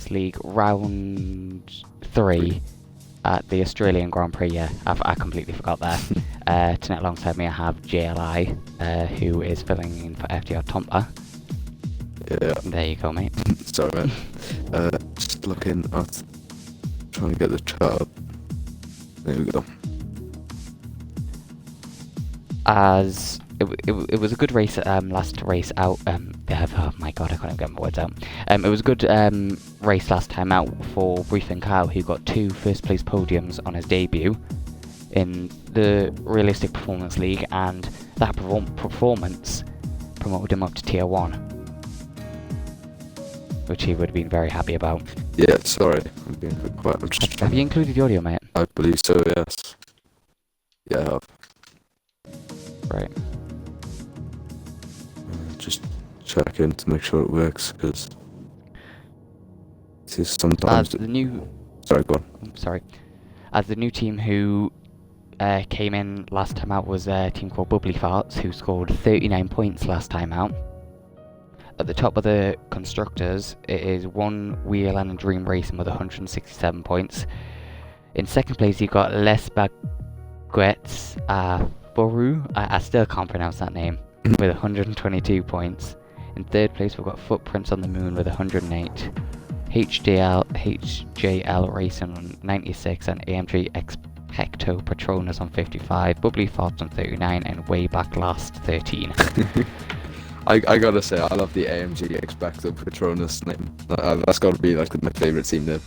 Performance League Round 3 at the Australian Grand Prix. Yeah, I completely forgot that. Tonight alongside me I have JLI, who is filling in for FTR Tompa. Yeah. There you go, mate. Sorry, mate. Just looking at trying to get the chat up. There we go. As it was a good race, last race out. Oh my god, I can't even get my words out. It was a good race last time out for Briefing Cow, who got 2 first place podiums on his debut in the Realistic Performance League, and that performance promoted him up to Tier 1, which he would have been very happy about. Yeah, sorry, I'm being a bit quiet. Have you included the audio, mate? I believe so, yes. Yeah, I have. Right. Just checking to make sure it works, because sometimes... The new... Sorry, go on. Sorry. As the new team who came in last time out was a team called Bubbly Farts, who scored 39 points last time out. At the top of the constructors, it is One Wheel and a Dream Racing with 167 points. In second place, you got Les Baguettes Boru. I still can't pronounce that name. With 122 points. In third place, we've got Footprints on the Moon with 108. HJL Racing on 96, and AMG Expecto Patronus on 55. Bubbly Farts on 39, and Way Back Last 13. I gotta say, I love the AMG Expecto Patronus name. That's gotta be like my favourite team name.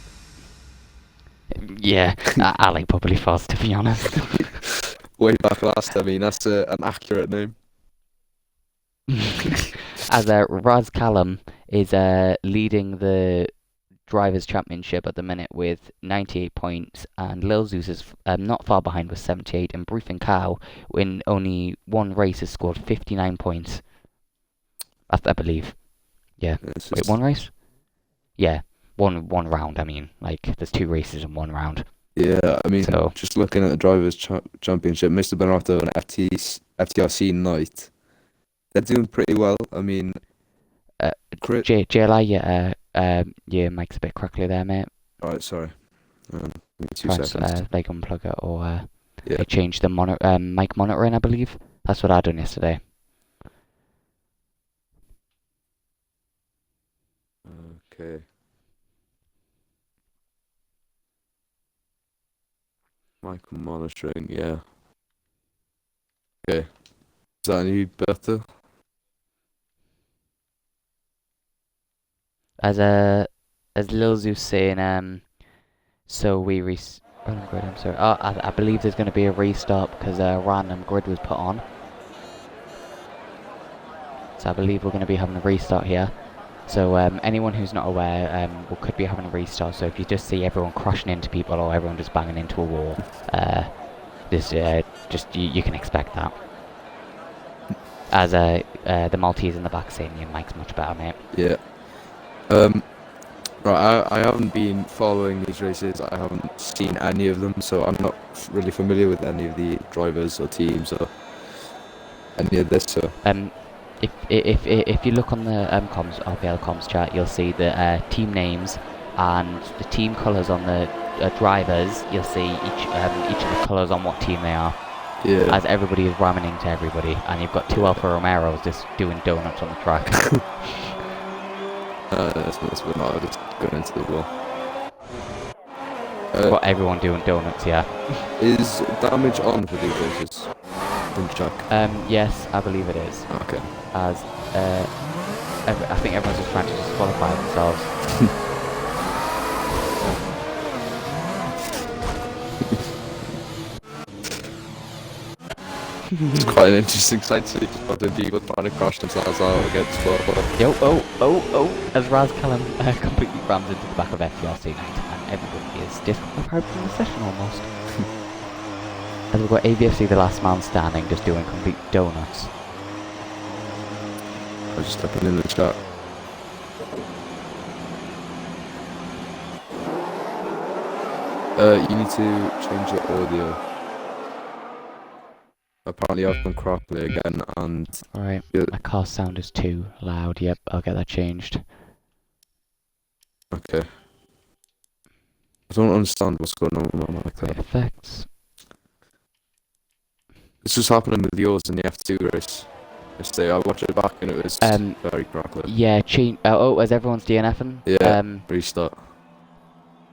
Yeah, I like Bubbly Farts, to be honest. Way Back Last, I mean, that's an accurate name. As Raz Callum is leading the Drivers' Championship at the minute with 98 points, and Lil Zeus is not far behind with 78, and Briefing Cow, in only one race, has scored 59 points. I believe. Yeah. Wait, one race? Yeah. One round, I mean. Like, there's 2 races in 1 round. Yeah, I mean, So, just looking at the Drivers' Championship, Mr. Benotto and FTRC Knight, they're doing pretty well. I mean... JLI, your mic's a bit crackly there, mate. Alright, sorry. Give me 2 Press, seconds. like, unplug it, or Yeah. they changed the mic monitoring, I believe. That's what I done yesterday. Okay. Mic monitoring, yeah. Okay. Is that any better? As Lil Zeus saying, so we random grid, I'm sorry. I believe there's going to be a restart because a random grid was put on. So I believe we're going to be having a restart here. So anyone who's not aware, we could be having a restart. So if you just see everyone crashing into people or everyone just banging into a wall, you can expect that. As the Maltese in the back saying your mic's much better, mate. Yeah. Right, I haven't been following these races. I haven't seen any of them, so I'm not really familiar with any of the drivers or teams or any of this. So if you look on the RPRL comms chat, you'll see the team names and the team colours on the drivers. You'll see each of the colours on what team they are. yeah. As everybody is ramming into everybody, and you've got 2 Alfa Romeros just doing donuts on the track. That's not just going into the wall. Got everyone doing donuts, yeah. Is damage on for these races? Can check. Yes, I believe it is. Okay. As I think everyone's just trying to disqualify themselves. It's quite an interesting sight to see spotting people trying to crash themselves out against Florida. Yo, as Raz Callum completely rams into the back of FTRC Knight, and everybody is disqualified from the session almost. As we've got AVFC the last man standing, just doing complete donuts. I was just typing in the chat. You need to change your audio. Apparently I've gone crackly again, and... Alright, my car sound is too loud. Yep, I'll get that changed. Okay. don't understand what's going on with my mic there. Effects. This was happening with yours in the F2 race. Yesterday, I watched it back and it was very crackly. Yeah, as everyone's DNFing. Yeah, restart.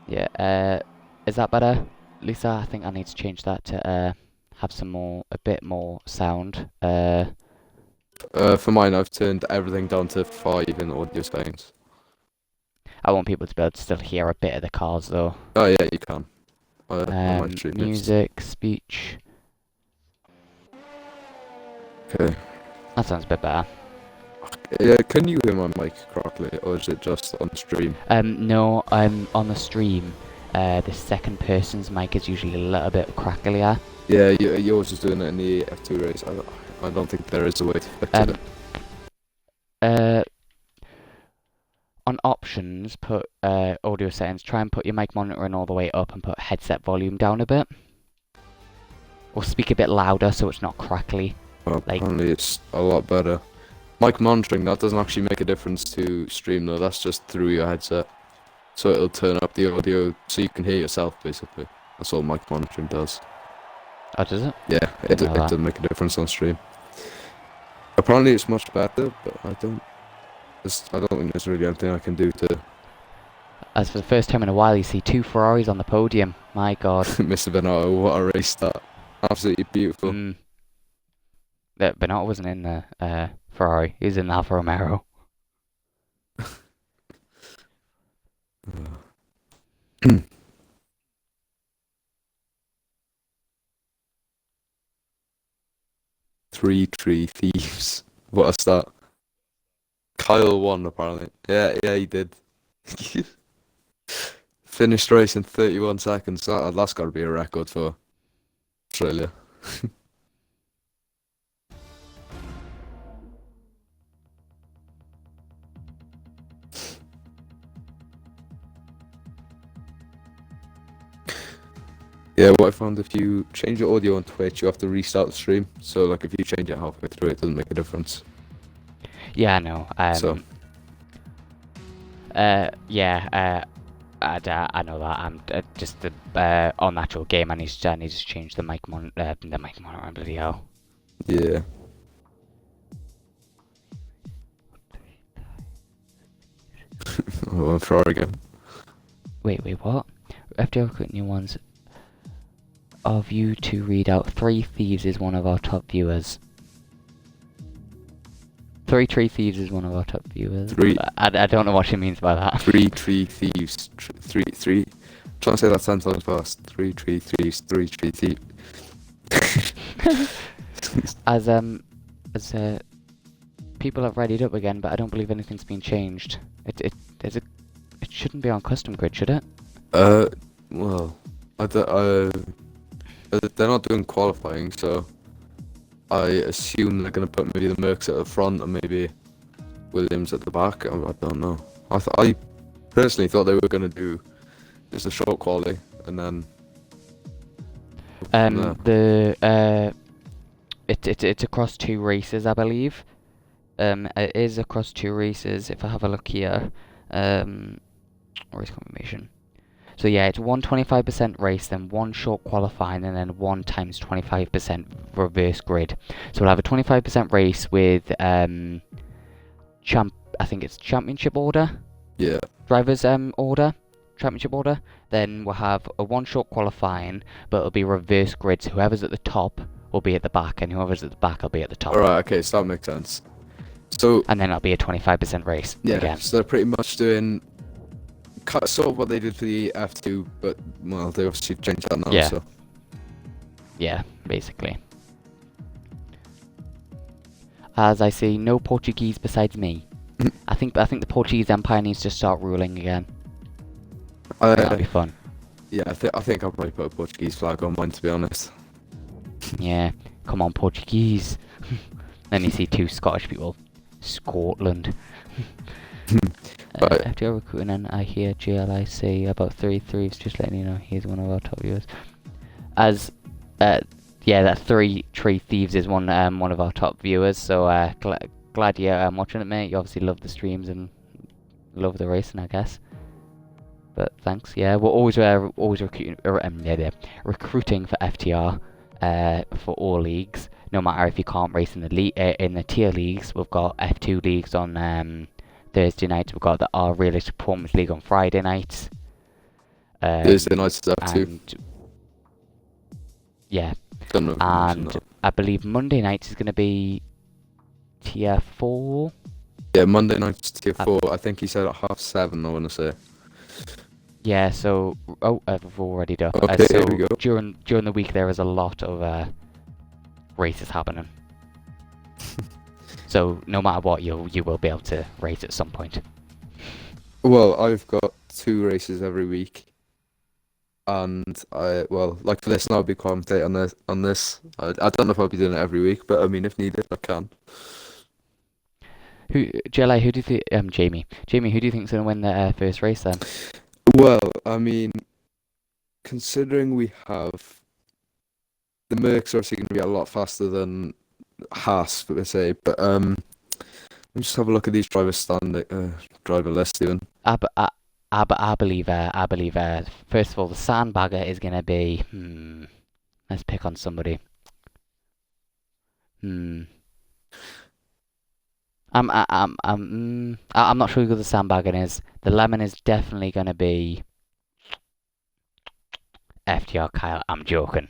Yeah, is that better, Lisa? I think I need to change that to have a bit more sound. For mine, I've turned everything down to 5 in the audio settings. I want people to be able to still hear a bit of the cars though. Oh yeah, you can. Music, speech. Okay. That sounds a bit better. Yeah, can you hear my mic correctly, or is it just on stream? No, I'm on the stream. The second person's mic is usually a little bit cracklier. Yeah, yours is doing it in the F2 race. I don't think there is a way to fix it. On options, put audio settings. Try and put your mic monitoring all the way up and put headset volume down a bit. Or speak a bit louder so it's not crackly. Well, apparently it's a lot better. Mic monitoring, that doesn't actually make a difference to stream though, that's just through your headset. So it'll turn up the audio so you can hear yourself basically. That's all mic monitoring does. Oh, does it? Yeah, it doesn't make a difference on stream. Apparently it's much better, but I don't think there's really anything I can do to... As for the first time in a while you see 2 Ferraris on the podium. My god. Mr. Bernardo, what a race that. Absolutely beautiful. Bernardo wasn't in the Ferrari, he was in the Alfa Romero. Three tree thieves. What a start. Kyle won apparently. Yeah, he did. Finished race in 31 seconds. That's got to be a record for Australia. Yeah, what I found, if you change your audio on Twitch, you have to restart the stream. So, like, if you change it halfway through, it doesn't make a difference. Yeah, I know. I know that. I'm just on the actual game. I need to change the mic monitor. Bloody hell. Yeah. Oh, I'm Ferrari again. Wait, what? FTR recruit new ones. Of you to read out. 3 Thieves is one of our top viewers. 3 Tree Thieves is one of our top viewers. I don't know what she means by that. 3 Tree Thieves. Three. Trying to say that 10 times fast. 3 Tree Thieves. 3 Tree Thieves. As people have readied up again, but I don't believe anything's been changed. It shouldn't be on custom grid, should it? Well, they're not doing qualifying, so I assume they're going to put maybe the Mercs at the front and maybe Williams at the back. I don't know. I personally thought they were going to do just a short quali and then. It's across 2 races, I believe. It is across 2 races. If I have a look here, race confirmation. So yeah, it's 1 25% race, then 1 short qualifying, and then 1 times 25% reverse grid. So we'll have a 25% race with I think it's championship order. Yeah. Drivers order, championship order. Then we'll have a 1 short qualifying, but it'll be reverse grid. So whoever's at the top will be at the back, and whoever's at the back will be at the top. Alright, okay, so that makes sense. So. And then it'll be a 25% race. Yeah. Again. So they're pretty much doing sort of what they did for the F2, but well, they obviously changed that now. Yeah. So. Yeah, basically. As I see, no Portuguese besides me. I think the Portuguese Empire needs to start ruling again. That'll be fun. Yeah, I think I'll probably put a Portuguese flag on mine, to be honest. Yeah, come on Portuguese. Then you see 2 Scottish people. Scotland. FTR recruiting, and I hear GLI say about 3 Thieves, just letting you know he's one of our top viewers. As yeah, that 3 Tree Thieves is one of our top viewers, so glad you're watching it, mate. You obviously love the streams and love the racing, I guess. But but thanks. Yeah, we're always recruiting for FTR for all leagues. No matter if you can't race in the in the tier leagues, we've got F2 leagues on Thursday nights. We've got the R Realistic Performance League on Friday nights. Thursday nights is F2. And yeah, Don't know if you mentioned and that. I believe Monday nights is going to be tier 4. Yeah, Monday night's tier 4. I think he said at 7:30, I want to say. Yeah, so I've already done. Okay, So here we go. during the week there is a lot of races happening. So no matter what, you will be able to race at some point. Well, I've got 2 races every week. And like for this, now I'll be commentating on this. I don't know if I'll be doing it every week, but I mean, if needed, I can. Jelly, who do you think? Jamie, who do you think's gonna win the first race then? Well, I mean, considering we have the Mercs are obviously going to be a lot faster than Haas, per se, but let me just have a look at these driver list even. I believe first of all the sandbagger is gonna be let's pick on somebody. I'm not sure who the sandbagger is. The lemon is definitely gonna be FTR Kyle. I'm joking.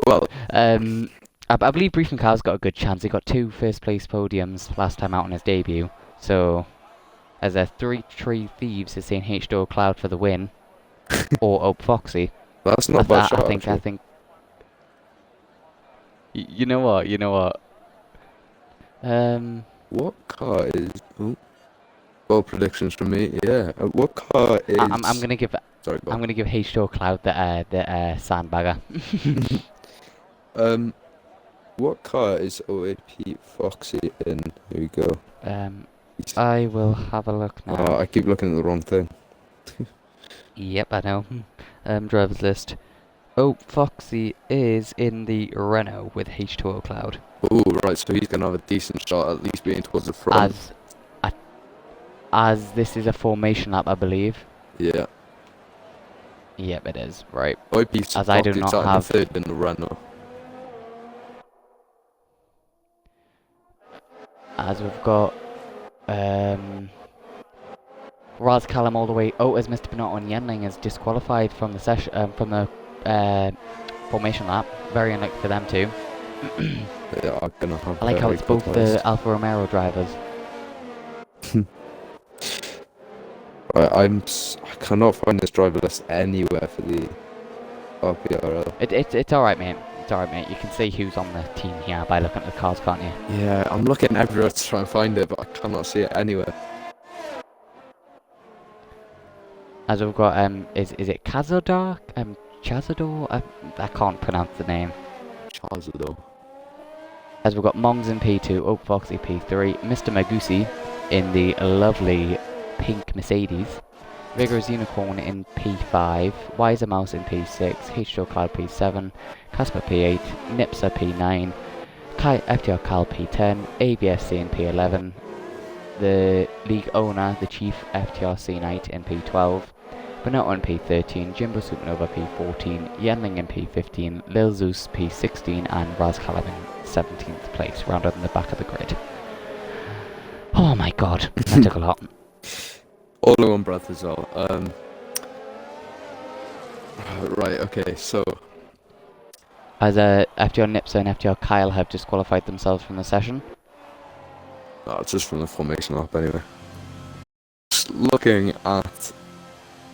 Well, I believe Briefing Kyle's got a good chance. He got 2 first place podiums last time out on his debut. So as a 3 Thieves is saying H2O Cloud for the win, or Ope Foxy. that's not a bad shot. I think. You know what? What car is? Oh, bold predictions from me. Yeah. What car is? I'm gonna give. Sorry, I'm gonna give H2O Cloud the sandbagger. What car is OAP Foxy in? Here we go. I will have a look now. Oh, I keep looking at the wrong thing. Yep, I know. Driver's list. Oh, Foxy is in the Renault with H2O Cloud. Oh, right, so he's going to have a decent shot at least being towards the front. As this is a formation lap, I believe. Yeah. Yep, it is. Right. As I do not have... third in the Renault. As we've got... Raz Callum all the way... Oh, as Mr. Pinotto and Yenling is disqualified from the session... from the formation lap. Very unlucky for them too. They are gonna have. I like how it's both the Alfa Romeo drivers. Right, I cannot find this driver list anywhere for the RPRL. It's alright, mate. It's alright, mate. You can see who's on the team here by looking at the cars, can't you? Yeah, I'm looking everywhere to try and find it, but I cannot see it anywhere. As we've got is it Chazodor? Chazodor? I can't pronounce the name. Chazodor. As we've got Mongs in P2, Oak Foxy P3, Mr. Magusi in the lovely pink Mercedes, Vigorous Unicorn in P5, Wiser Mouse in P6, H2O Cloud P7, Casper P8, Nipsa P9, FTR Cal P10, ABSC in P11, the league owner, the chief FTRC Knight in P12, Bonotto in P13, Jimbo Supernova P14, Yenling in P15, Lil Zeus P16, and Raz Calab in 17th place, rounded in the back of the grid. Oh my god, that took a lot. All in one breath as well. Right, okay, so... As FTR Nipsa and FTR Kyle have disqualified themselves from the session. No, it's just from the formation up anyway. Just looking at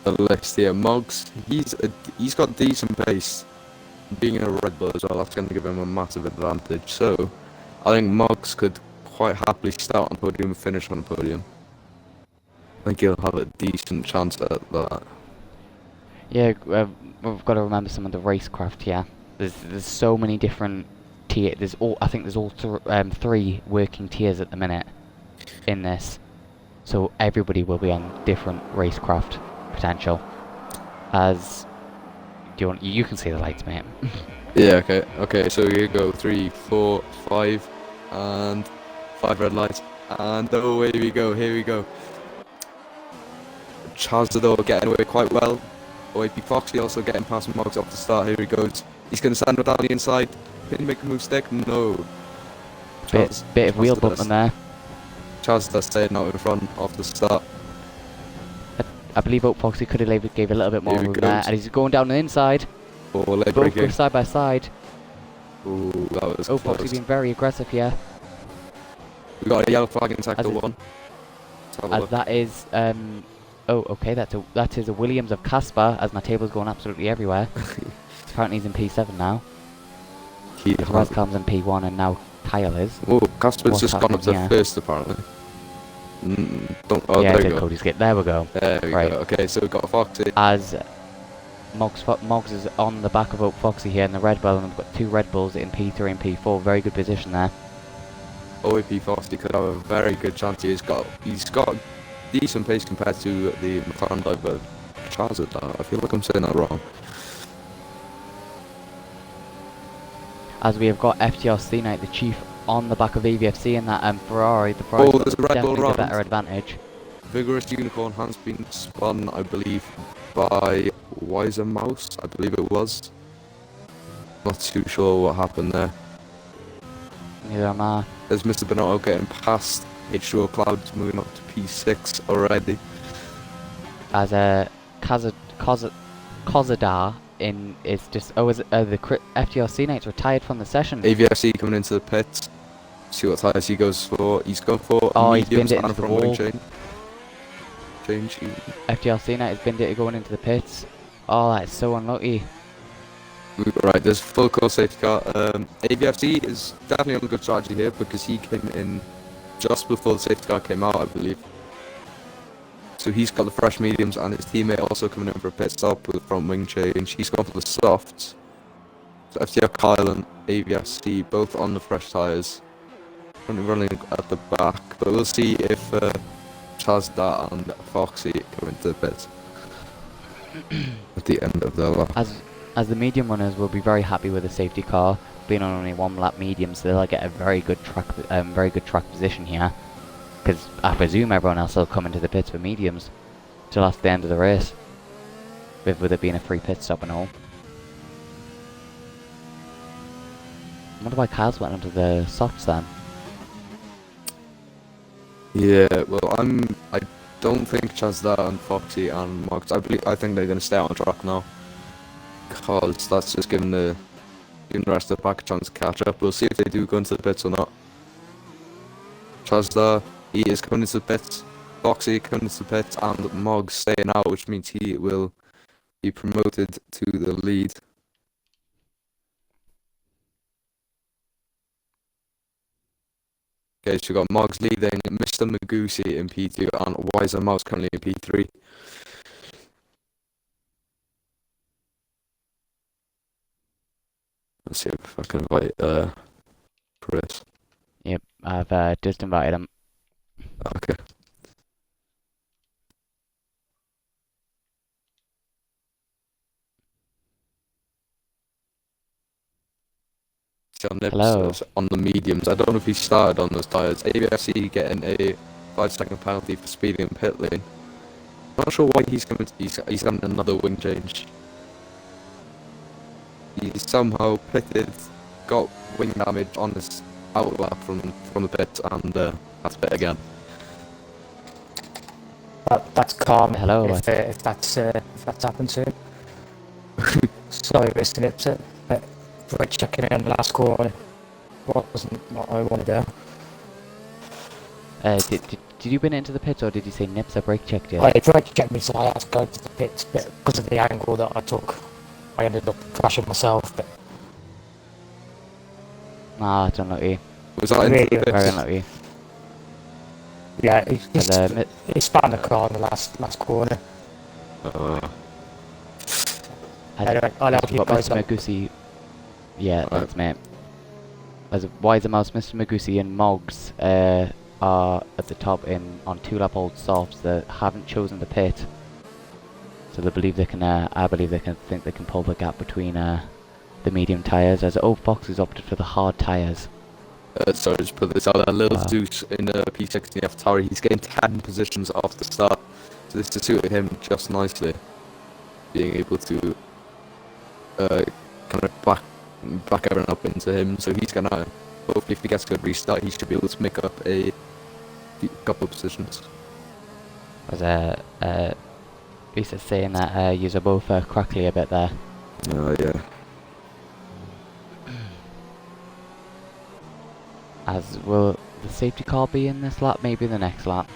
the list here, Moggs, he's got decent pace. Being in a Red Bull as well, that's going to give him a massive advantage. So, I think Moggs could quite happily start on podium and finish on podium. I think he'll have a decent chance at that. Yeah, we've got to remember some of the racecraft. Yeah, there's so many different tiers. I think there's all 3 working tiers at the minute in this, so everybody will be on different racecraft potential. As you can see the lights, mate. Yeah, okay, so here you go, 3, 4, 5, and 5 red lights, and away we go, here we go. Chazador getting away quite well. OAP Foxy also getting past Moggs off the start. Here he goes. He's going to stand down the inside. Can he make a move stick? No. Bit of wheel bumping there. Chazador staying out in front off the start. I believe Oak Foxy could have gave a little bit more room there, and he's going down the inside. Oh, leg Both breaking. go side by side. Ooh, that was Oak close. Foxy being very aggressive here. We got a yellow flag in sector 1. As that is, oh, okay, that is a Williams of Caspar, as my table's going absolutely everywhere. Apparently he's in P7 now. Razcom's in P1 and now Kyle is. Oh, Caspar's just gone up to here? first apparently. Yeah, there did we go. Cody skip. There we go. There we Right. go. Okay, so we've got Foxy. As Moggs is on the back of Oak Foxy here in the Red Bull, and we've got two Red Bulls in P3 and P4. Very good position there. OAP Foxy could have a very good chance. He's got decent pace compared to the McLaren driver Chazador. I feel like I'm saying that wrong. As we have got FTR C-Night, the Chief, on the back of AVFC in that Ferrari. The Ferrari's got there's a Red Bull definitely the round. better advantage. Vigorous Unicorn has been spun, I believe, by Wiser Mouse, I believe it was. Not too sure what happened there. Neither am I. There's Mr. Bonotto getting past H2O Clouds, moving up to P6 already. As Kozadar in is just FTR C-Night's retired from the session. AVFC coming into the pit. See what tyres he goes for. He's going for he's mediums binned it and into a the front wing wall. change. FTR C-Night has binned it going into the pits. Oh, that's so unlucky. Right, there's full course safety car. AVFC is definitely on a good strategy here because he came in just before the safety car came out, I believe. So he's got the fresh mediums, and his teammate also coming in for a pit stop with a front wing change. He's gone for the softs. So FTR Kyle and AVFC both on the fresh tyres. Running at the back, but we'll see if Chazda and Foxy come into the pit at the end of their lap. As the medium runners will be very happy with the safety car being on only one lap medium, so they'll get a very good track position here. Because I presume everyone else will come into the pits for mediums till after the end of the race, with it being a free pit stop and all. I wonder why Kyle's went onto the softs then. Yeah, well, I don't think Chazda and Foxy and Moggs, I think they're going to stay on track now. Because that's just giving the rest of the pack a chance to catch up. We'll see if they do go into the pits or not. Chazda, he is coming into the pits. Foxy coming into the pits, and Moggs staying out, which means he will be promoted to the lead. Okay, so we've got Moggs leading, Mr. Magusi in P2, and Wiser Mouse currently in P3. Let's see if I can invite Chris. Yep, I've just invited him. Okay. Hello. On the mediums. I don't know if he started on those tyres. ABFC getting a 5-second penalty for speeding in pit lane. Not sure why he's coming. He's having another wing change. He somehow pitted, got wing damage on his outlap from the pit, and had to pit again. That's calm. Hello. If that's happened to him. Sorry, Mr. Nipser. For checking in the last corner. Wasn't what I wanted there. Did you bin it into the pits, or did you say Nipsa brake checked you? Well, they tried to check me, so I had to go to the pits, but because of the angle that I took, I ended up crashing myself. But Ah, it's unlucky. Was that into the Really? pits? Very unlucky. yeah, he spun the car in the last corner. Anyway, I'll help We've you got guys Mr. out. Magusi. Yeah, Right. that's me. As Wiser Mouse, Mr. Magusi and Moggs are at the top on 2-lap-old softs that haven't chosen the pit. So they believe they can. I believe they think they can pull the gap between the medium tyres. As Old Fox has opted for the hard tyres. Sorry, just put this out there. Little Zeus in P6 in the FTR. He's getting 10 positions off the start. So this has suited him just nicely, being able to kind of back everyone up into him. So he's gonna, hopefully if he gets a good restart, he should be able to make up a couple of positions. As Lisa saying that you're both crackly a bit there. Oh yeah. As will the safety car be in this lap? Maybe the next lap.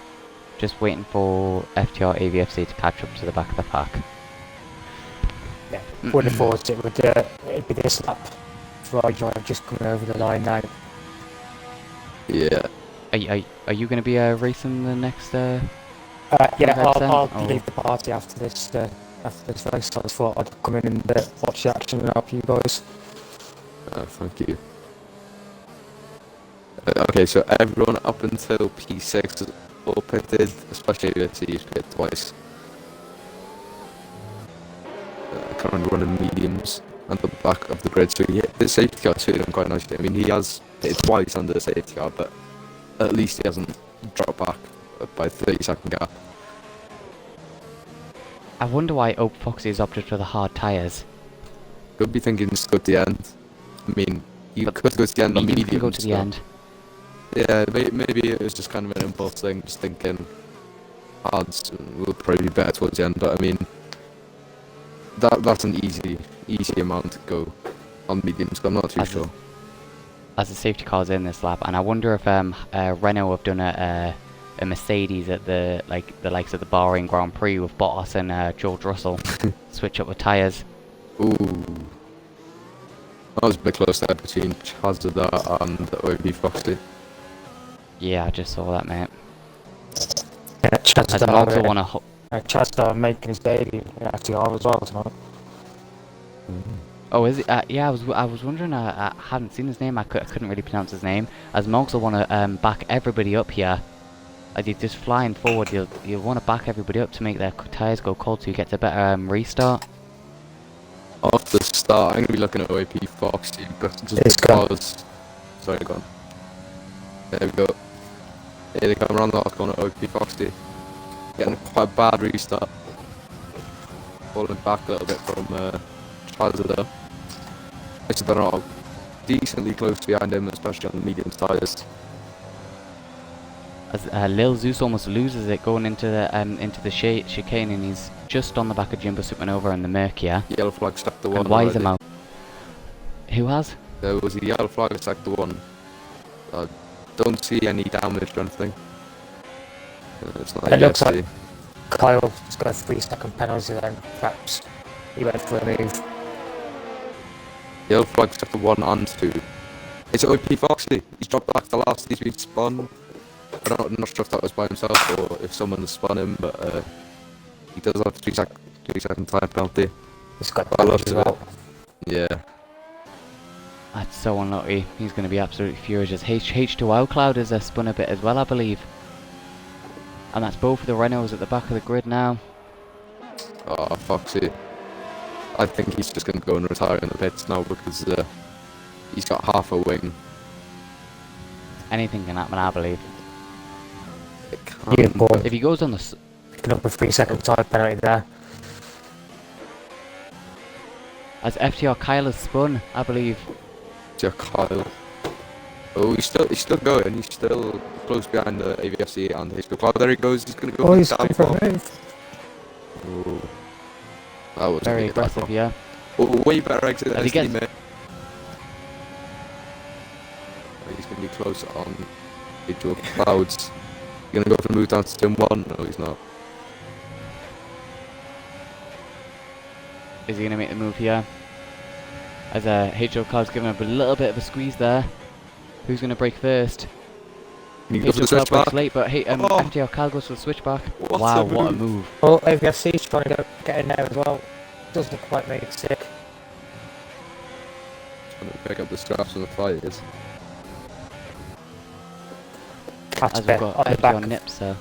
Just waiting for FTR AVFC to catch up to the back of the pack. Yeah, would have thought it'd be this lap. Dry drive just coming over the line now. Yeah. Are you going to be racing the next? Yeah, event then, I'll or- leave the party after this race. So I just thought I'd come in and watch the action and help you boys. Thank you. Okay, so everyone up until P6 is all pitted, especially if you pit twice. Currently running mediums and the back of the grid, so the safety car suited him quite nicely. I mean, he has pitted twice under the safety car, but at least he hasn't dropped back by 30-second gap. I wonder why Oak Foxy has opted for the hard tyres. Could be thinking just go to the end. I mean, you But could go to the end on You mediums. can go to the so- end. Yeah, maybe it was just kind of an impulse thing, just thinking hards will probably be better towards the end, but I mean, that's an easy amount to go on mediums, so I'm not too sure. As the safety car's in this lap, and I wonder if Renault have done a Mercedes at the likes of the Bahrain Grand Prix with Bottas and George Russell switch up with tyres. Ooh. That was a bit close there between Chazda and OP Foxley. Yeah, I just saw that, mate. Yeah, As I also want to. Chazda making his debut in FTR as well tonight. Oh, is it? Yeah, I was wondering. I hadn't seen his name. I couldn't really pronounce his name. As Mogs will want to back everybody up here. As you're just flying forward, you'll want to back everybody up to make their tyres go cold, so you get a better restart. Off the start, I'm going to be looking at OP Foxley just It's gone. because... Sorry, go on. There we go. Here they come around the last corner, OP Foxley. Getting quite a bad restart. Falling back a little bit from Chazda. Actually, they're not decently close behind him, especially on the medium tyres. As Lil Zeus almost loses it going into the chicane, and he's just on the back of Jimbo Supernova and the Mercia. Yellow flag sector 1. And why is already. him out? Who has? There was a yellow flag at sector 1. I don't see any damage or anything. It's not It looks AFC. like Kyle's got a 3-second penalty then, perhaps he went for a move. Yellow flag sector 1 and 2. It's OP Foxley. He's dropped back to last. He's been spun. I'm not sure if that was by himself or if someone has spun him, but he does have a 3-second time penalty. He's got By the damage looks as of it. well. Yeah. That's so unlucky. He's going to be absolutely furious. H2O Cloud has spun a bit as well, I believe. And that's both of the Renaults at the back of the grid now. Oh, Foxy. I think he's just going to go and retire in the pits now because he's got half a wing. Anything can happen, I believe. It can't, Yeah, Paul. but- If he goes on the... Picking up a 3-second time penalty there. As FTR Kyle has spun, I believe. Yeah, Kyle. Oh, he's still going. He's still close behind the AVFC and HQ Cloud. There he goes. He's going to go Oh, for he's the going for downfall. a move. Oh, that was Very a bit aggressive, yeah. Oh, way better exit than As his he gets- teammate. He's going to be close on HQ Clouds. He's going to go for the move down to Tim 1. No, he's not. Is he going to make the move here? As HO Cloud's giving up a little bit of a squeeze there. Who's going to break first? Can he go for the HO Cloud switch back? breaks late, but Oh. FTR Kyle goes for the switchback. What Wow, a what a move. move. Oh, AVFC's trying to get in there as well. Doesn't quite make it sick. Trying to pick up the scraps from the fires. Cat's As we've bit got on the back. FTR Nips. Oh,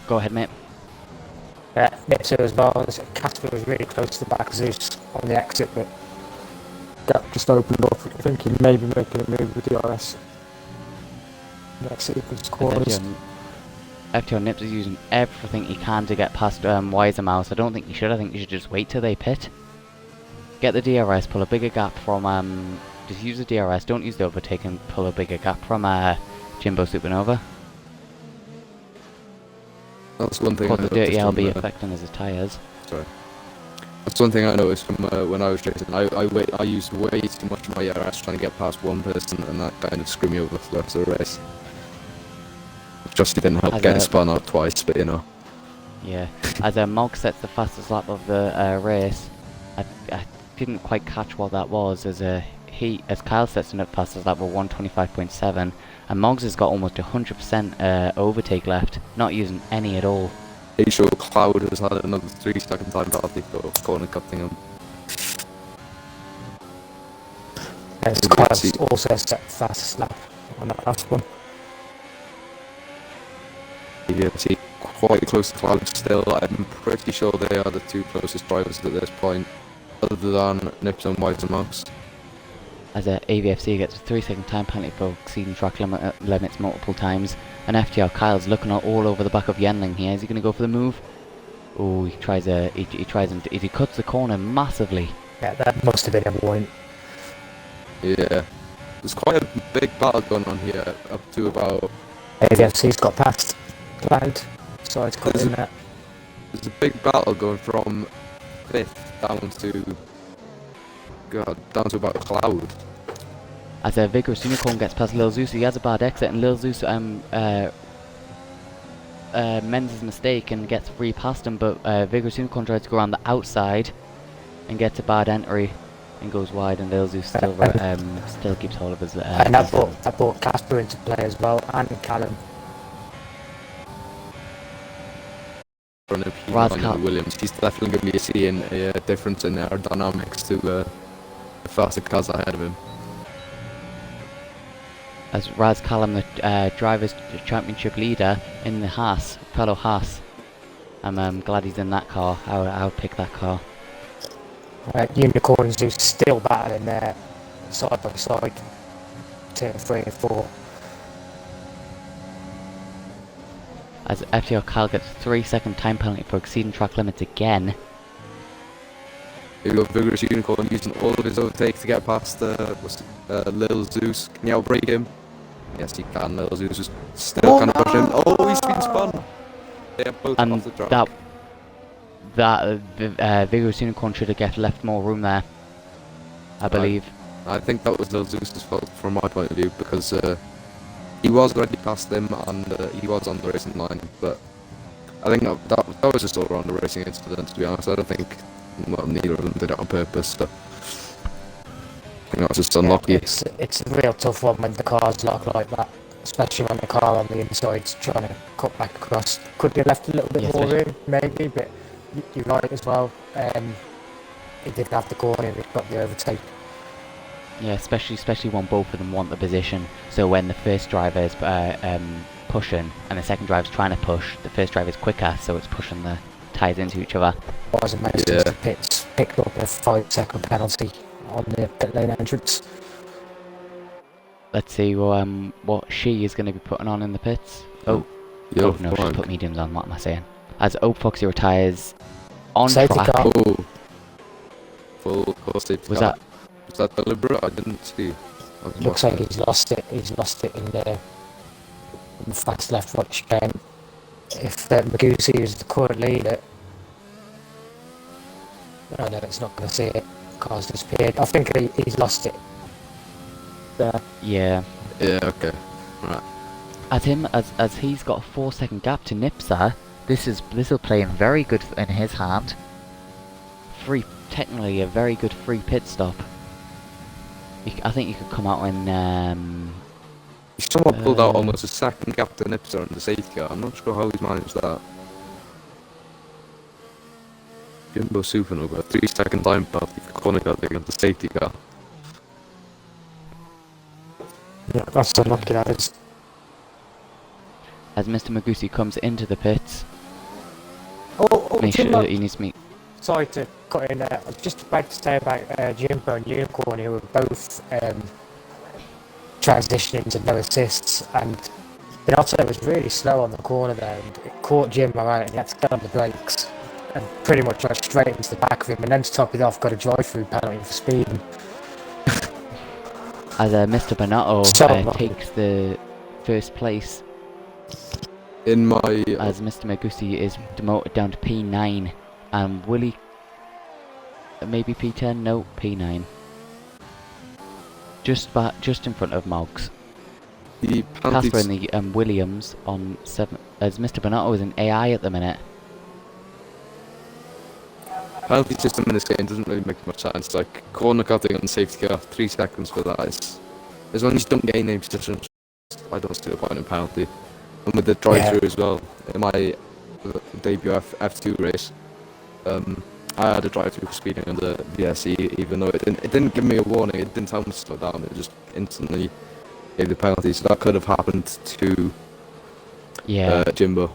go ahead, mate. Yeah, Nipser as well. Casper was really close to the back of Zeus on the exit, but gap just opened up. I think he may be making a move with the RS. Next sequence corners. FTR Nips is using everything he can to get past Wiser Mouse. I don't think he should. I think he should just wait till they pit. Get the DRS, pull a bigger gap from just use the DRS, don't use the overtake, and pull a bigger gap from Jimbo Supernova. That's one thing. Cause the dirty from, LB affecting his tyres. Sorry. That's one thing I noticed from when I was racing. I used way too much of my ERS trying to get past one person, and that kind of screwed me over for the rest of the race. Just didn't help getting spun out twice, but you know. Yeah. As Mog sets the fastest lap of the race, I didn't quite catch what that was. As Kyle sets the fastest lap with 125.7, and Moggs has got almost 100% overtake left, not using any at all. Sure, Cloud has had another 3-second time penalty for corner cutting him. Yes, Kyle's also set fastest lap on that last one. EVFC quite close to Cloud still. I'm pretty sure they are the two closest drivers at this point, other than Nips and White and Mouse. As AVFC gets a 3-second time penalty for exceeding track limits multiple times, and FTR Kyle's looking all over the back of Yenling here. Is he going to go for the move? Oh, he tries and he cuts the corner massively. Yeah, that must have been a point. Yeah, there's quite a big battle going on here up to about. AVFC's got past Cloud, so it's cut in that. There's a big battle going from 5th down to about Cloud. As a Vigorous Unicorn gets past Lil Zeus, he has a bad exit, and Lil Zeus mends his mistake and gets free past him, but Vigorous Unicorn tries to go around the outside and gets a bad entry and goes wide, and Lil Zeus still keeps hold of his and that brought Casper into play as well, and Callum. Williams, he's definitely going to be seeing a difference in aerodynamics to the faster cars ahead of him. As Raz Callum, the Drivers' Championship leader in the Haas, fellow Haas. I'm glad he's in that car. I would pick that car. Unicorns who's still battling there, side by side, 2, 3 and 4. As FTR Kyle gets a 3-second time penalty for exceeding track limits again. Here we go, Vigorous Unicorn using all of his overtake to get past Lil Zeus. Can you outbrake him? Yes, he can. Lil Zeus is still kind of pushing him. Oh, he's been spun! They are both off the track. That Vigorous Unicorn should have left more room there, I believe. I think that was Lil Zeus's fault from my point of view, because he was already past him and he was on the racing line, but I think that was just all around the racing incident, to be honest. I don't think neither of them did it on purpose, so I think that was just unlucky. It's a real tough one when the cars lock like that, especially when the car on the inside's trying to cut back across. Could be left a little bit more room, maybe, but you're right as well. He did have the corner, he got the overtake. Yeah, especially when both of them want the position. So when the first driver is pushing and the second driver's trying to push, the first driver is quicker, so it's pushing the tyres into each other. Was amazed the pits picked up a 5-second penalty on the pit lane entrance. Let's see what she is going to be putting on in the pits. Oh no, she's put mediums on. What am I saying? As Oak Foxy retires on Safety track. car. Oh, full course safety car. Was that deliberate? I didn't see. Looks like he's lost it. He's lost it in the fast left-right chicane. If Magusi is the current leader, I know it's not going to see it. Car's disappeared. I think he's lost it. Yeah. Yeah. Okay. Right. As he's got a 4-second gap to Nipsa, this will play in very good in his hand. Technically a very good free pit stop. I think you could come out when He somewhat pulled out almost a second gap to Nipser on the safety car. I'm not sure how he's managed that. Jimbo Supernova, 3-second time penalty for corner cutting at the safety car. Yeah, that's unlucky, that is. As Mr. Magusi comes into the pits. He needs to meet. Sorry to cut in there. I was just about to say about Jimbo and Unicorn, who were both transitioning to no assists, and Binotto was really slow on the corner there, and it caught Jimbo out, and he had to get on the brakes and pretty much went straight into the back of him. And then to top it off, got a drive-through penalty for speeding. As Mr. Binotto So lucky. takes the first place, In my as Mr. Magusi is demoted down to P9, and Willie, maybe P10, no, P9. Just in front of Moggs. the penalty Casper and the Williams on 7, as Mr. Binotto is in AI at the minute. system in this game doesn't really make much sense. Like corner cutting on safety car, 3 seconds for that. As long as you don't gain any position, I don't see the point in penalty. And with the drive-through as well, in my debut F2 race, I had a drive-through for speeding on the VSE, even though it didn't give me a warning. It didn't tell me to slow down. It just instantly gave the penalty. So that could have happened to Jimbo.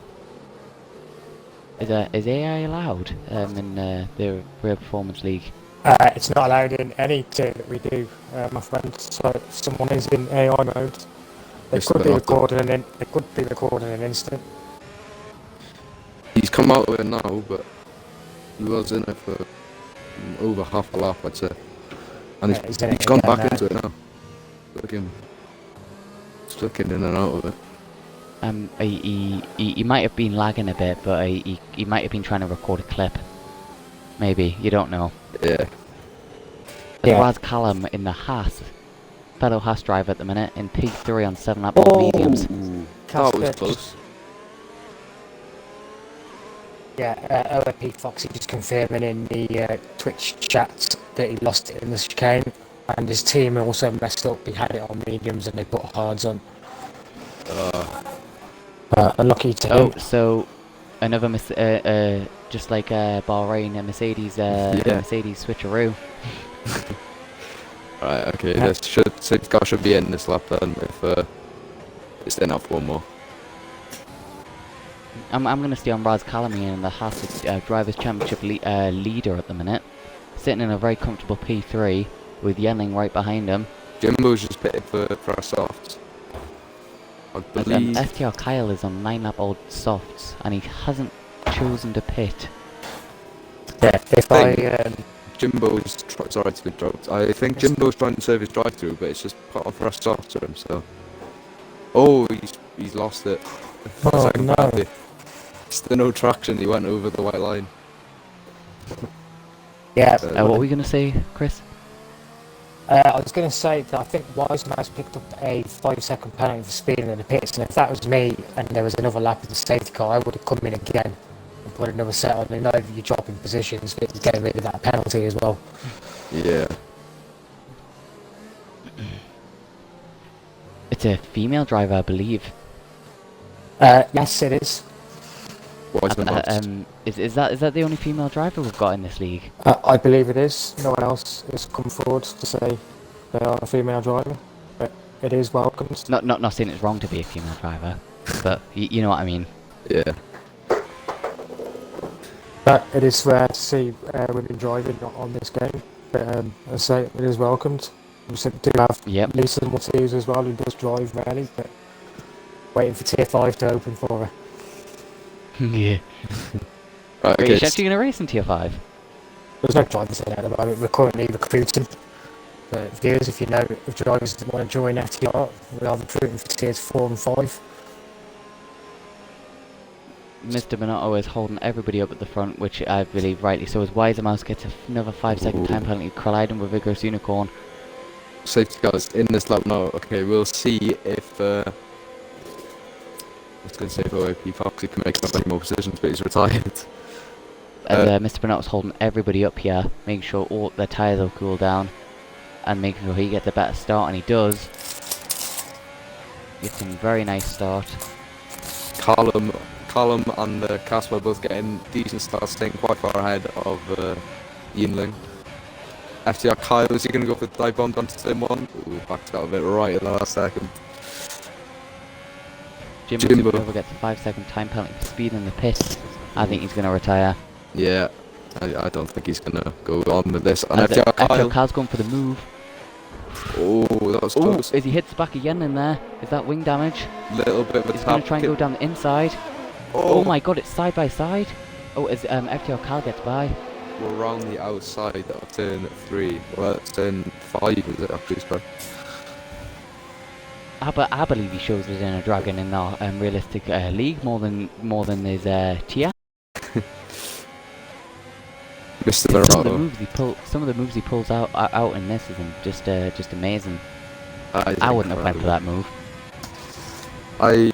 Is AI allowed in the Real Performance League? It's not allowed in any tier that we do, my friend. So if someone is in AI mode, they Yes, could they're be not recording an instant. He's come out of it now, but he was in it for over half a lap, I'd say. And Yeah, he's in it he's gone again back now. into it now. Look at him. Just looking in and out of it. He might have been lagging a bit, but he might have been trying to record a clip. Maybe, you don't know. Yeah. There's Raz Callum in the Haas, fellow Haas driver at the minute, in P3 on 7 lap mediums. Ooh, that Casper was just- close. Yeah, OAP Foxy just confirming in the Twitch chat that he lost it in the chicane, and his team also messed up. He had it on mediums and they put hards on. Unlucky to Oh, him. so another just like Bahrain, a Mercedes Mercedes switcheroo. Right, okay, Yeah. safety car should be in this lap then if it's in up one more. I'm gonna stay on Raz Callum in the Haas Drivers' Championship leader at the minute, sitting in a very comfortable P3 with Yenling right behind him. Jimbo's just pitted for first softs. I As, believe FTR Kyle is on 9 lap old softs and he hasn't chosen to pit. Yeah, if I Jimbo's sorry to interrupt. I think Jimbo's trying to serve his drive-through, but it's just put on first soft to him. So, he's lost it. Oh, Second no. penalty. Still no traction. He went over the white line. yeah, What were we gonna say, Chris? I was going to say that I think Wiseman has picked up a 5-second penalty for speeding in the pits, and if that was me and there was another lap of the safety car, I would have come in again and put another set on. I know you're dropping positions, but you're getting rid of that penalty as well. Yeah. It's a female driver, I believe. Yes, it is. Wiseman lost. Is that the only female driver we've got in this league? I believe it is. No one else has come forward to say they are a female driver, but it is welcomed. Not saying it's wrong to be a female driver, but you know what I mean. Yeah. But it is rare to see women driving on this game. But as I say, it is welcomed. We do have Yep. Lisa Maltese as well, who does drive rarely, but waiting for Tier 5 to open for her. Yeah. Right, Are okay. you actually gonna race in Tier 5? There's no drivers in at the moment. We're currently recruiting. But viewers, if you know of drivers that want to join FTR, we are recruiting for Tiers 4 and 5. Mr. Binotto is holding everybody up at the front, which I believe rightly so, as Wiser Mouse gets another 5-second time penalty, colliding with Vigorous Unicorn. Safety cars in this lap now. Okay, we'll see if I was going to say if OAP Foxy can make up any more positions, but he's retired. As Mr. Binotto's holding everybody up here, making sure all their tyres will cool down, and making sure he gets a better start, and he does. Gets a very nice start. Callum and Casper both getting decent starts, staying quite far ahead of Yinling. FTR Kyle, is he going to go for the dive bomb onto turn 1? Ooh, backed out of it right at the last second. Jimbo Jimbo. Supernova gets a 5-second time penalty for speed in the pit. I think he's going to retire. Yeah, I don't think he's going to go on with this. And As FTR Kyle, FTR Kyle's going for the move. Oh, that was Oh, close. as he hits the back again in there. Is that wing damage? Little bit of a He's going tap. to try and go down the inside. Oh, Oh my god, it's side by side. Oh, as FTR Cal gets by. we're around the outside of turn 3. Well, it's turn 5, is it actually? Sorry. I believe he shows us in a dragon in our realistic league more than his TR. Mr. Some of the moves he pulls out in this is just amazing. I wouldn't have went for that move. I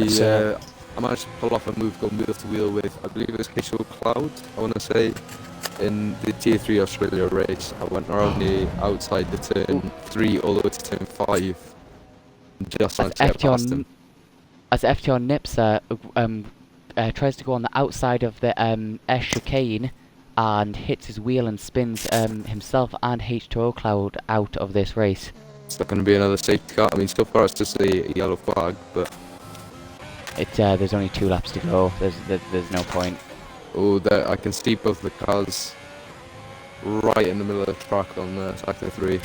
managed to pull off a move called wheel to wheel with, I believe it was Kishore Cloud, I want to say, in the Tier 3 Australia race. I went around the outside the turn 3 all the way to turn 5. Just managed to get past him. As FTR nips tries to go on the outside of the S chicane and hits his wheel and spins himself and H2O Cloud out of this race. It's not going to be another safety car. I mean, so far it's just a yellow flag, but there's only 2 laps to go. There's no point. oh, there I can see both the cars right in the middle of the track on sector 3.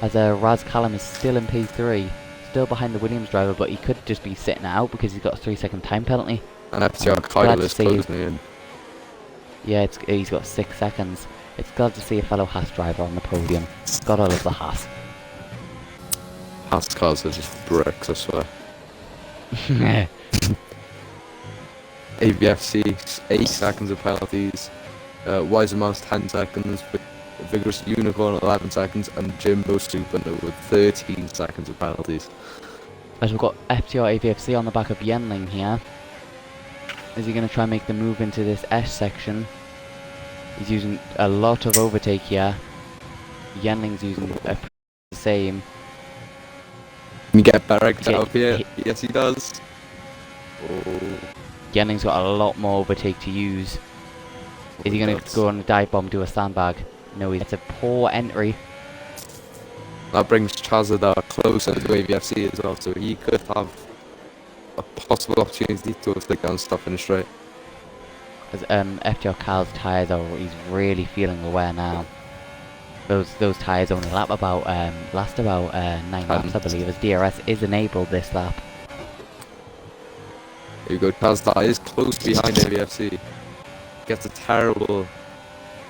As Raz Callum is still in P3, still behind the Williams driver, but he could just be sitting it out because he's got a 3-second time penalty. And FTR Kyle is closing in. Yeah, he's got 6 seconds. It's glad to see a fellow Haas driver on the podium. Gotta love the Haas. Haas cars are just bricks, I swear. ABFC, 8 seconds of penalties. Wise Mouse 10 seconds. Vigorous Unicorn 11 seconds. And Jimbo Supernova with 13 seconds of penalties. As we've got FTR AVFC on the back of Yenling here. Is he going to try and make the move into this S section? He's using a lot of overtake here. Yenling's using the same. Can you get Barrick out here? Yes, he does. Oh. Yenling's got a lot more overtake to use. Is he going to go on a dive bomb, do a sandbag? No, it's a poor entry. That brings Chazadar closer to AVFC as well, so he could have a possible opportunity to take down stuff in the straight. As FTR Cal's tyres he's really feeling the wear now. Those tyres only last about 9 laps, I believe, as DRS is enabled this lap. Here we go, Chazadar is close behind AVFC. Gets a terrible...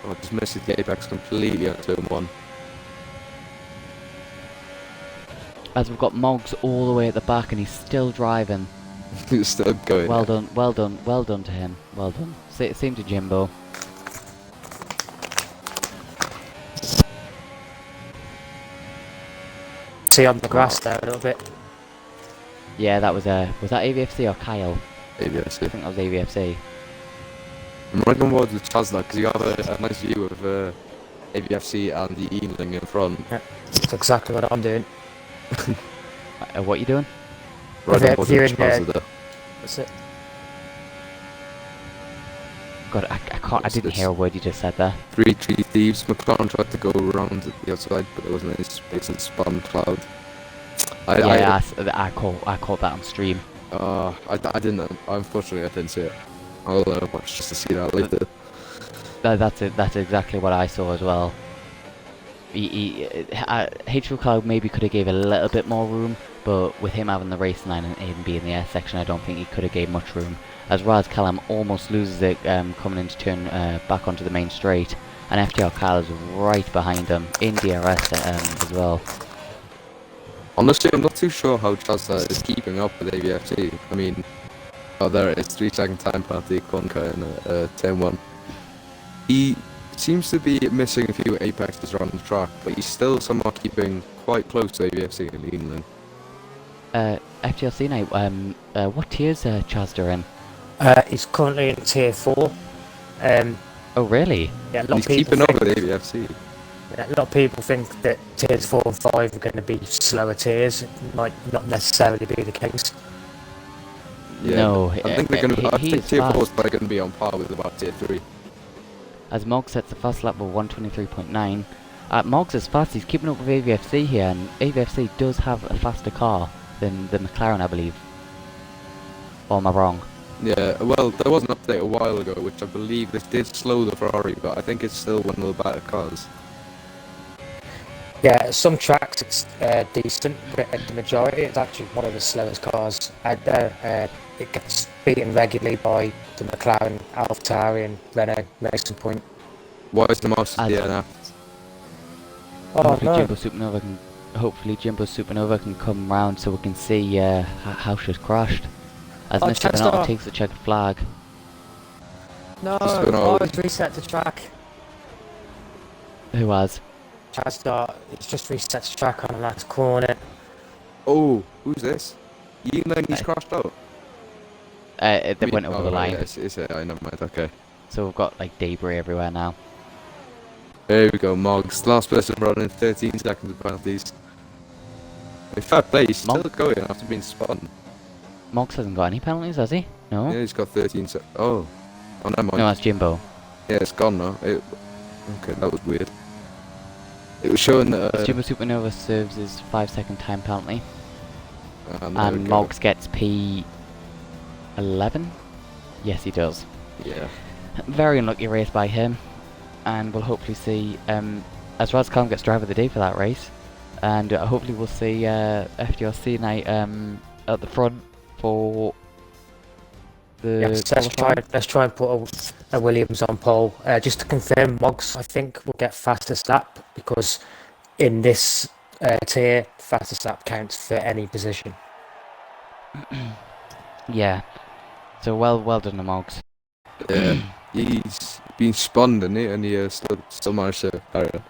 Oh, just misses the apex completely on turn 1. As we've got Moggs all the way at the back and he's still driving. He's still going. Well done to him. Well done. Same to Jimbo. See on the grass there a little bit. Yeah, that was that AVFC or Kyle? AVFC. I think that was AVFC. I'm right on board with Chazadar because you have a nice view of AVFC and the Ealing in front. Yeah, that's exactly what I'm doing. What are you doing? Right on board with Chazadar. That's it. God, I didn't hear a word you just said there. 3 thieves. McLaren tried to go around the outside, but there wasn't any space and spun Cloud. I caught that on stream. I didn't. Unfortunately, I didn't see it. I'll watch just to see that later. That's exactly what I saw as well. H2 Cloud maybe could have gave a little bit more room, but with him having the race line and him being in the S section, I don't think he could have gave much room. As Raz Callum almost loses it coming into turn back onto the main straight, and FTR Cal is right behind him in DRS as well. Honestly, I'm not too sure how Chazza is keeping up with AVFC. I mean, oh, there it is, 3-second time penalty, Conca in turn 1. He seems to be missing a few apexes around the track, but he's still somehow keeping quite close to AVFC and Ealing. FTLC now, what tier's Chazda in? He's currently in tier 4. Oh really? Yeah, a lot He's of people keeping up think, with AVFC. yeah, a lot of people think that tiers 4 and 5 are going to be slower tiers. It might not necessarily be the case. Yeah, No, I think they're going to. I think he's tier 4 is fast. probably going to be on par with about tier 3. As Moggs sets the fast lap of 123.9. Moggs is fast, he's keeping up with AVFC here, and AVFC does have a faster car than the McLaren, I believe. Or am I wrong? Yeah, well, there was an update a while ago, which I believe they did slow the Ferrari, but I think it's still one of the better cars. Yeah, some tracks it's decent, but at the majority it's actually one of the slowest cars out there. It gets beaten regularly by the McLaren, AlphaTauri and Renault Racing Point. Why is the Masters As DNF? Oh hopefully no, Jimbo Supernova can come round so we can see how shit crashed. As Oh, Mr. Chad's Bernardo not- takes the checkered flag. no, Just gonna- oh, it's reset the track. Who has? It's just reset the track on the last corner. Oh, who's this? You know he's Uh, crashed out. They went over the line. Yeah, it's I never mind. Okay. So we've got like debris everywhere now. There we go, Moggs. Last person running 13 seconds of penalties. In fair play, he's still going after being spun. Moggs hasn't got any penalties, has he? No. Yeah, he's got 13 seconds. Oh, never mind. No, that's Jimbo. Yeah, it's gone now. Okay, that was weird. It was showing that. Jimbo Supernova serves his 5-second time penalty. There we And go. Moggs gets P11? Yes, he does. Yeah. Very unlucky race by him. And we'll hopefully see, as Razcom gets driver of the day for that race. And hopefully we'll see FDRC night at the front for the Yes, qualifying. let's try and put a Williams on pole. Just to confirm, Moggs I think will get fastest lap because in this tier, fastest lap counts for any position. Yeah. So well done to Moggs. Yeah. He's been spun, didn't he? And he still managed to carry it.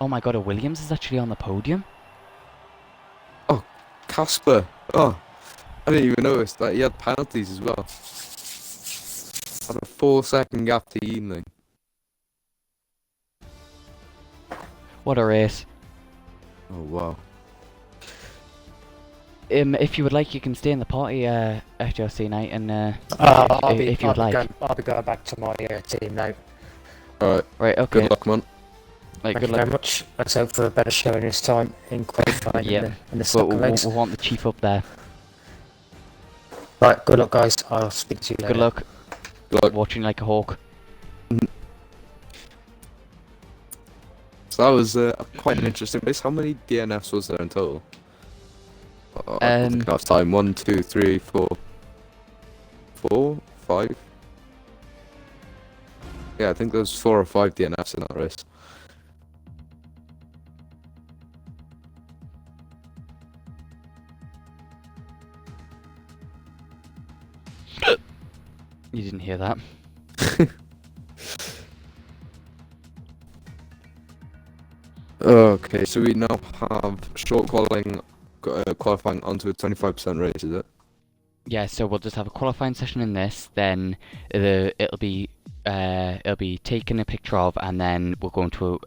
Oh my god, a Williams is actually on the podium? Casper. Oh, I didn't even notice that he had penalties as well. Had a 4-second gap to Evening. What a race. Oh wow. If you would like, you can stay in the party, FDRC night, and if you would like. I'll be going back to my team now. Alright, Right, okay. good luck, man. Right, Thank good you very luck. much. Let's hope for a better showing this time in qualifying Yep. in the But second race. we'll want the chief up there. Right, good luck, guys. I'll speak to you later. Good luck. Good luck. Watching like a hawk. So that was quite an interesting race. How many DNFs was there in total? I don't think last time. 1, 2, 3, 4, 4, 5. Yeah, I think there was 4 or 5 DNFs in that race. You didn't hear that. Okay, so we now have short qualifying onto a 25% race, is it? Yeah, so we'll just have a qualifying session in this, then it'll be taken a picture of, and then we'll go into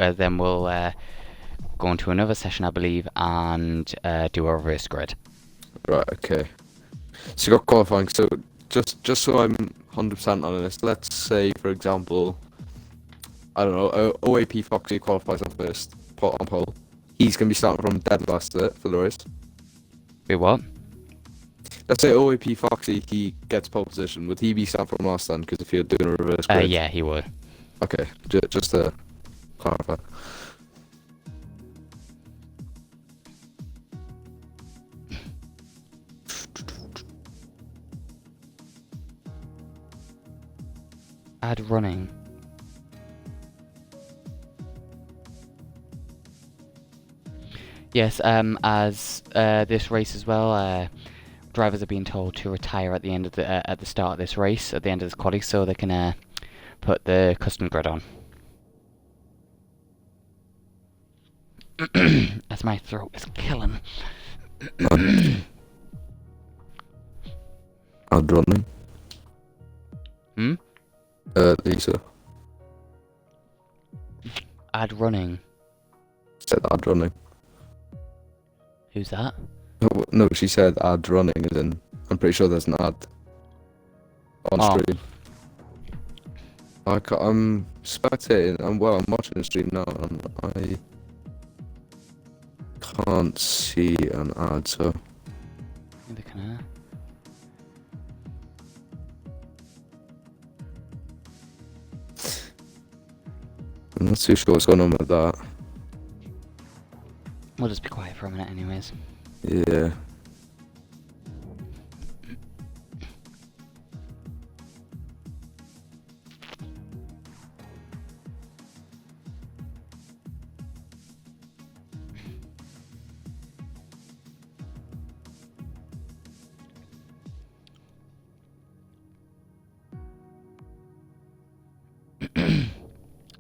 go into another session, I believe, and do a reverse grid. Right, okay. So you got qualifying, so just so I'm 100% on this, let's say, for example, I don't know, OAP Foxy qualifies on first, on pole. He's going to be starting from dead last for the race. Wait, what? Let's say OAP Foxy, he gets pole position. Would he be starting from last then? Because if you're doing a reverse grid. Yeah, he would. Okay, just to clarify. Add running. Yes, as this race as well, drivers are being told to retire at the end of at the start of this race, at the end of this quali, so they can put the custom grid on. As my throat is killing. Add running. Hmm? Lisa Add running. said add running. Who's that? Oh, no, she said add running, as in, I'm pretty sure there's an ad on stream. I'm spectating, I'm watching the stream now, and I can't see an ad, so... Neither can I'm not too sure what's going on with that. We'll just be quiet for a minute anyways. Yeah.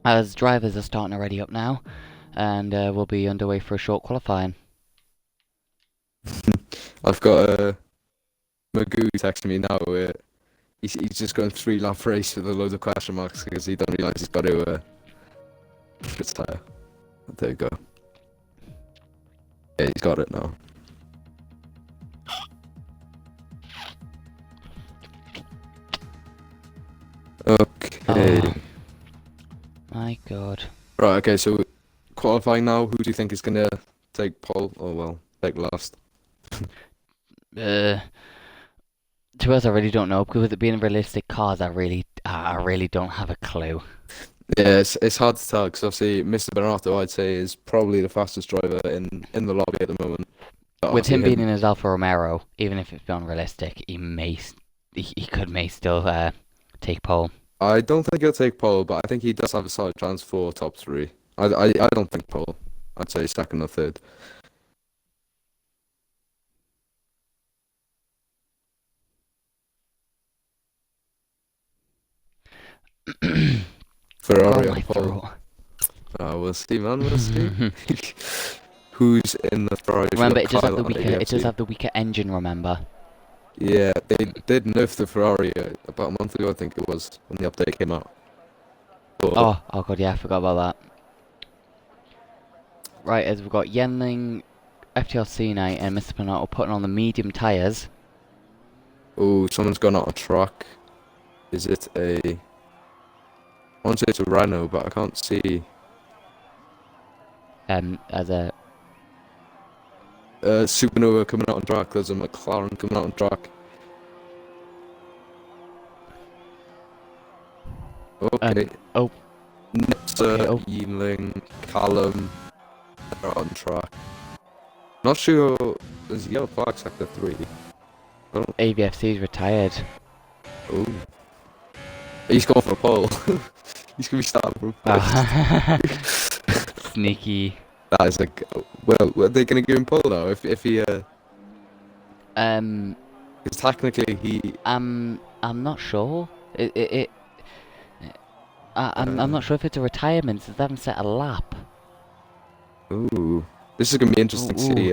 As drivers are starting to ready up now, and we'll be underway for a short qualifying. I've got Magoo texting me now where he's just going 3-lap race with a load of question marks because he don't realise he's got to retire. There you go. Yeah, he's got it now. Okay. Oh, my God. Right, okay, so qualifying now, who do you think is going to take pole? Or, well, take last? To us, I really don't know, because with it being realistic cars, I really don't have a clue. Yeah, it's hard to tell, because obviously Mr. Bernardo, I'd say, is probably the fastest driver in the lobby at the moment. But With him obviously being in his Alfa Romero, even if it's unrealistic, he may still take pole. I don't think he'll take pole, but I think he does have a solid chance for top 3. I don't think pole. I'd say second or third. Ferrari Oh, on my pole. throat. We'll see, man. We'll see. Who's in the Ferrari? Remember, it does Kyle have the on weaker. It does ADFC. have the weaker engine. Remember. Yeah, they did nerf the Ferrari about a month ago, I think it was, when the update came out. But Oh God, yeah, I forgot about that. Right, as we've got Yenling, FTR C9, and Mr. Panato putting on the medium tyres. oh, someone's gone out of track. Is it a? I want to say it's a Renault, but I can't see. As a Supernova coming out on track. There's a McLaren coming out on track. Okay. oh, Nipsa, okay, oh. Yingling, Callum are on track. Not sure. There's yellow flag sector 3. ABFC's retired. Oh. He's going for a pole. He's gonna be starting from first. Sneaky. That is like, well, are they gonna give him pole now? If he because technically he. I'm not sure. I'm not sure if it's a retirement. Since they haven't set a lap. Ooh, this is gonna be interesting to see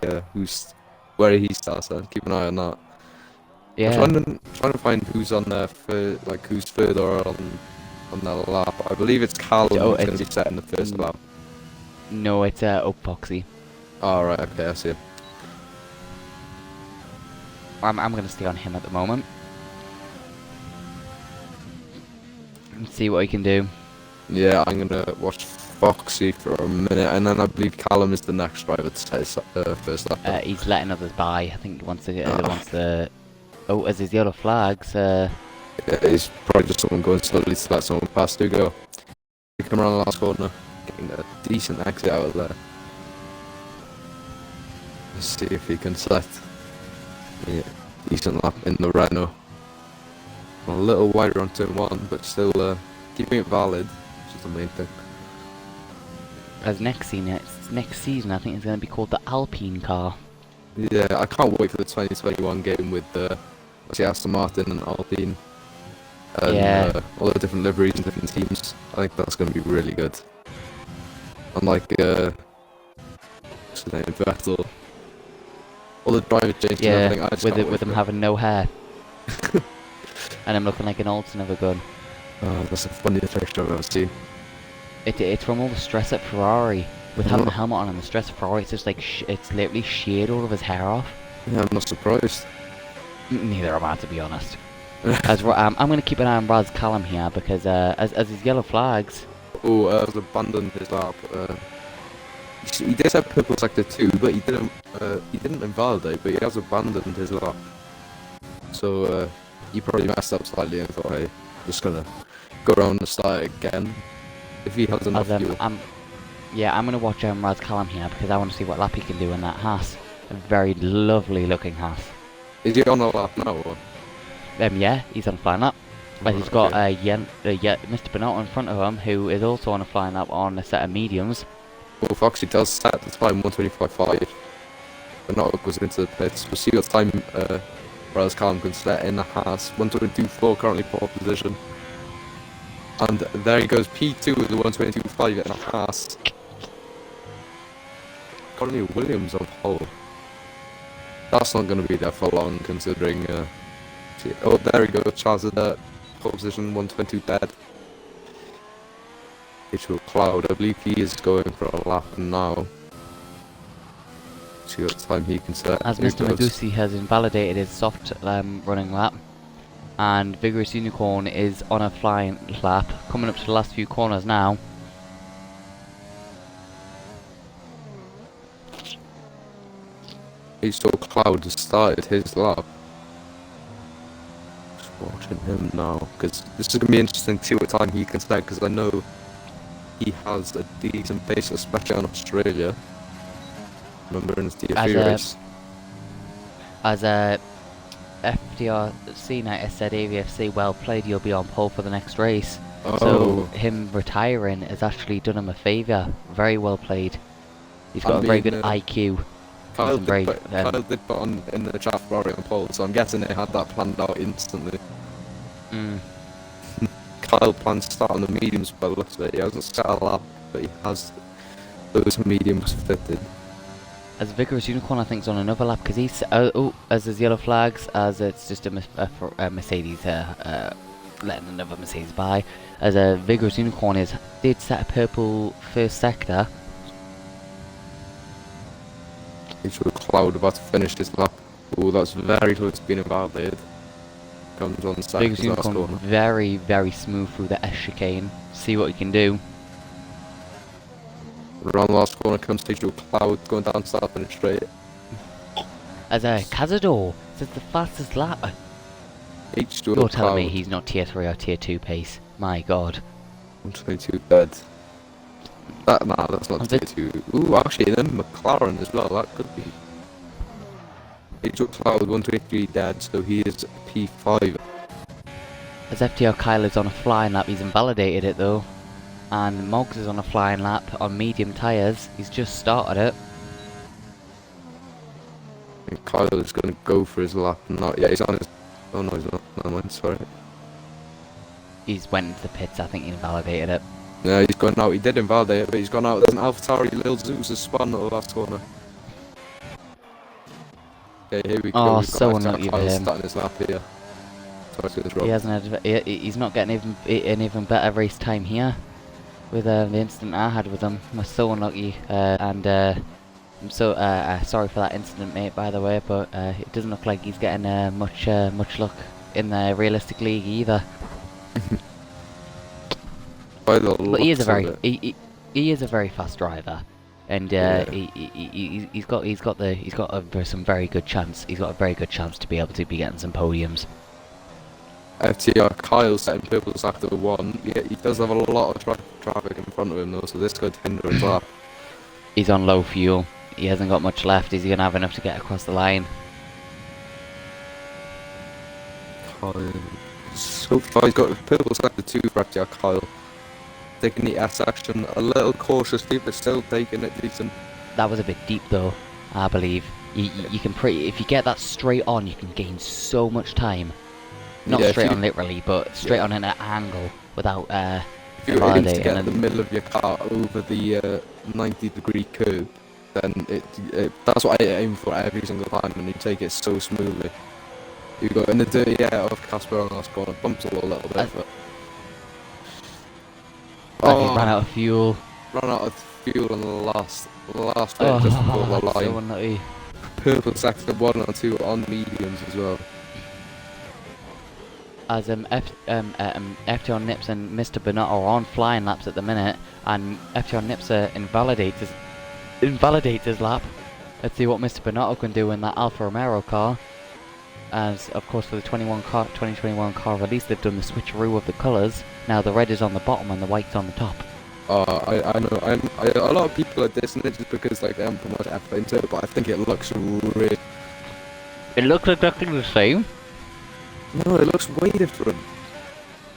where he starts. Keep an eye on that. Yeah. I'm trying to find who's on there for who's further on that lap. I believe it's Callum who's going to be setting the first lap. No, it's Oak Foxy. Oh, right, okay, I see it. I'm going to stay on him at the moment. And see what he can do. Yeah, I'm going to watch Foxy for a minute, and then I believe Callum is the next driver to set his first lap. He's letting others by. I think he wants to. Oh, as his yellow flags. Yeah, he's probably just someone going slowly to let someone pass to go. He come around the last corner, getting a decent exit out of there. Let's see if he can set a decent lap in the Renault. A little wider on turn 1, but still keeping it valid, which is the main thing. As next season, I think it's going to be called the Alpine car. Yeah, I can't wait for the 2021 game with Aston Martin and Alpine. And all the different liveries and different teams. I think that's going to be really good. Unlike, what's his name, Vettel. All the driver changes and everything. I just can't wait with for them it. having no hair. And I'm looking like an old son of a gun. Oh, that's the funniest picture I've ever seen. It's from all the stress at Ferrari. With having the helmet on and the stress at Ferrari, it's just like, it's literally sheared all of his hair off. Yeah, I'm not surprised. Neither am I, to be honest. I'm going to keep an eye on Raz Callum here, because as his yellow flags... Oh, has abandoned his lap. He did have purple sector 2, but he didn't invalidate, but he has abandoned his lap. So he probably messed up slightly and thought, hey, just gonna go around the start again. If he has enough fuel. Yeah, I'm going to watch Raz Callum here because I want to see what lap he can do in that Haas. A very lovely looking Haas. Is he on a lap now? Or? Yeah, he's on a flying lap. But he's got Mr. Bernard in front of him, who is also on a flying lap on a set of mediums. Well, Foxy does set the time 1:25.5. Bernard goes into the pits. We'll see what time Raz Callum can set in the Haas. 1:22.4 currently pole position. And there he goes, P2 with the 1:22.5 in a Haas. Currently Williams on pole. That's not going to be there for long, considering. Oh, there he goes, Charles at the pole position, 1:22 dead. H.O. Cloud, I believe he is going for a lap now. See what time he can set. As Mr. Magusi has invalidated his soft running lap. And Vigorous Unicorn is on a flying lap, coming up to the last few corners now. H.O. Cloud has started his lap. Just watching him now, because this is going to be interesting to see what time he can set, because I know he has a decent pace, especially on Australia. Remember in his DFE race. As a FTR C-Night has said, AVFC, well played, you'll be on pole for the next race. Oh. So him retiring has actually done him a favour. Very well played. He's got a very good IQ. Kyle did put on in the chat for on pole, so I'm guessing they had that planned out instantly. Kyle plans to start on the mediums by the looks of it. He hasn't set a lap, but he has those mediums fitted. As Vigorous Unicorn, I think, is on another lap because he's as there's yellow flags, as it's just a Mercedes letting another Mercedes by. As a Vigorous Unicorn did set a purple first sector. H.O. Cloud about to finish this lap. Oh, that's very close to being invalidated. Comes on second. Vigorous Unicorn very, very smooth through the S chicane. See what he can do. Around the last corner comes H.O. Cloud going down south and straight. As a Cazador says the fastest lap. H.O. You're telling me he's not tier 3 or tier 2 pace. My god. 1:22 dead. Nah, that's not tier 2. Ooh, actually then McLaren as well, that could be. H.O. Cloud 1:23 dead, so he is P5. As FTR Kyle is on a flying lap, he's invalidated it though. And Moggs is on a flying lap on medium tyres. He's just started it. And Kyle is going to go for his lap. Not yet, he's on his... Oh no, he's not. Never mind, sorry. He's went into the pits, I think he invalidated it. Yeah, he's gone out. He did invalidate it, but he's gone out. There's an AlphaTauri Lil Zeus has spun at the last corner. Okay, here we go. Oh, We've got so unlucky for him. starting his lap here. He hasn't had, he's not getting an even better race time here. With the incident I had with him. I'm so unlucky, and I'm so sorry for that incident, mate, by the way, but it doesn't look like he's getting much luck in the realistic league either. But he is a very he is a very fast driver, and he's got some very good chance. He's got a very good chance to be able to be getting some podiums. FTR Kyle setting purples after 1. Yeah, he does have a lot of traffic in front of him though, so this could hinder his lap. He's on low fuel. He hasn't got much left. Is he gonna have enough to get across the line? Kyle. So far he's got a purple sector 2 for FTR Kyle. Taking the S action a little cautiously, but still taking it decent. That was a bit deep though, I believe. You can if you get that straight on, you can gain so much time. Not straight on literally, but straight on in an angle without if you're aiming to get the middle of your car over the 90-degree curve, then that's what I aim for every single time, and you take it so smoothly. You go in the dirty air of Casper on the last corner, bumps a little bit, but... Oh, ran out of fuel. Ran out of fuel on the last bit, just before the line. So unlucky. Purple sector 1 and 2 on mediums as well. As FTR Nips and Mr. Bernard are on flying laps at the minute, and FTR Nips invalidates his lap. Let's see what Mr. Bernard can do in that Alfa Romeo car. As of course for the 2021 car release, they've done the switcheroo of the colours. Now the red is on the bottom and the white's on the top. I know. A lot of people are dissing it just because like they haven't put much effort into it, but I think it looks really. It looks exactly the same. No, it looks way different.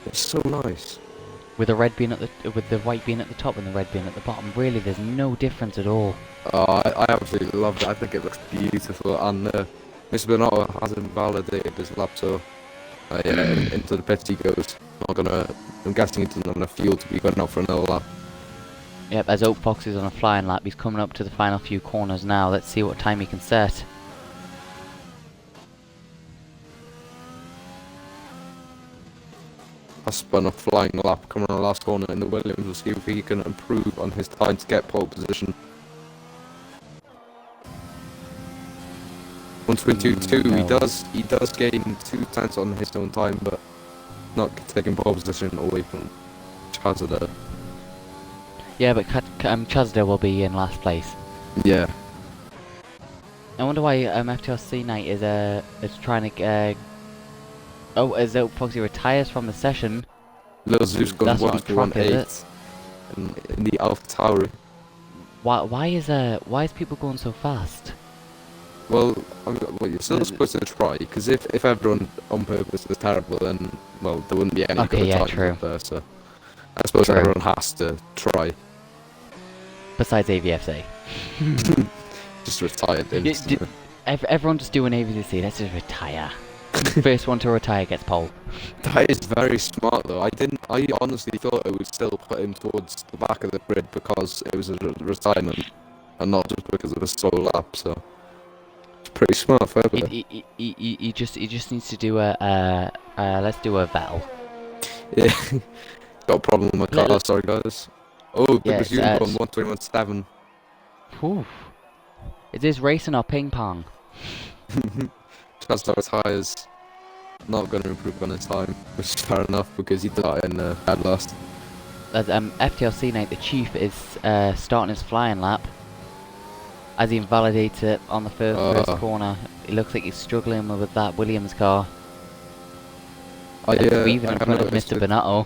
It's so nice. With the red being at with the white being at the top and the red being at the bottom. Really, there's no difference at all. I absolutely love it. I think it looks beautiful, and Mr. Bernardo hasn't validated his lap, so into the pits he goes. I'm guessing he doesn't have enough fuel to be going out for another lap. Yep, as Oak Fox is on a flying lap, he's coming up to the final few corners now. Let's see what time he can set. I spun a flying lap coming on the last corner in the Williams. We'll see if he can improve on his time to get pole position. 1:22.2. He does gain 2 tenths on his own time, but not taking pole position away from Chazada. Yeah, but Chazda will be in last place. Yeah. I wonder why FTRC Knight is trying to as Oak Foxy retires from the session. Little Zeus going That's not a track, is 1:18 in the Alpha Tauri. Why is people going so fast? Well, you're still supposed to try, because if everyone on purpose is terrible, then, well, there wouldn't be any good times up there, so I suppose everyone has to try. Besides AVFC. Just retired instantly. Everyone just doing AVFC, let's just retire. First one to retire gets pole. That is very smart, though. I honestly thought it would still put him towards the back of the grid because it was a retirement, and not just because of a solo lap, so it's pretty smart, fair play. He just needs to do a let's do a Vel. Yeah. Got a problem with my car, sorry guys. Oh, goodness, unicorn 1:21.7. Whew. Is this racing or ping pong? Chaz retires. Not going to improve on his time, which is fair enough because he did that in bad last. As FTLC Knight, the Chief, is starting his flying lap. As he invalidates it on the first corner, it looks like he's struggling with that Williams car. Weaving in front of Mr. Bonato.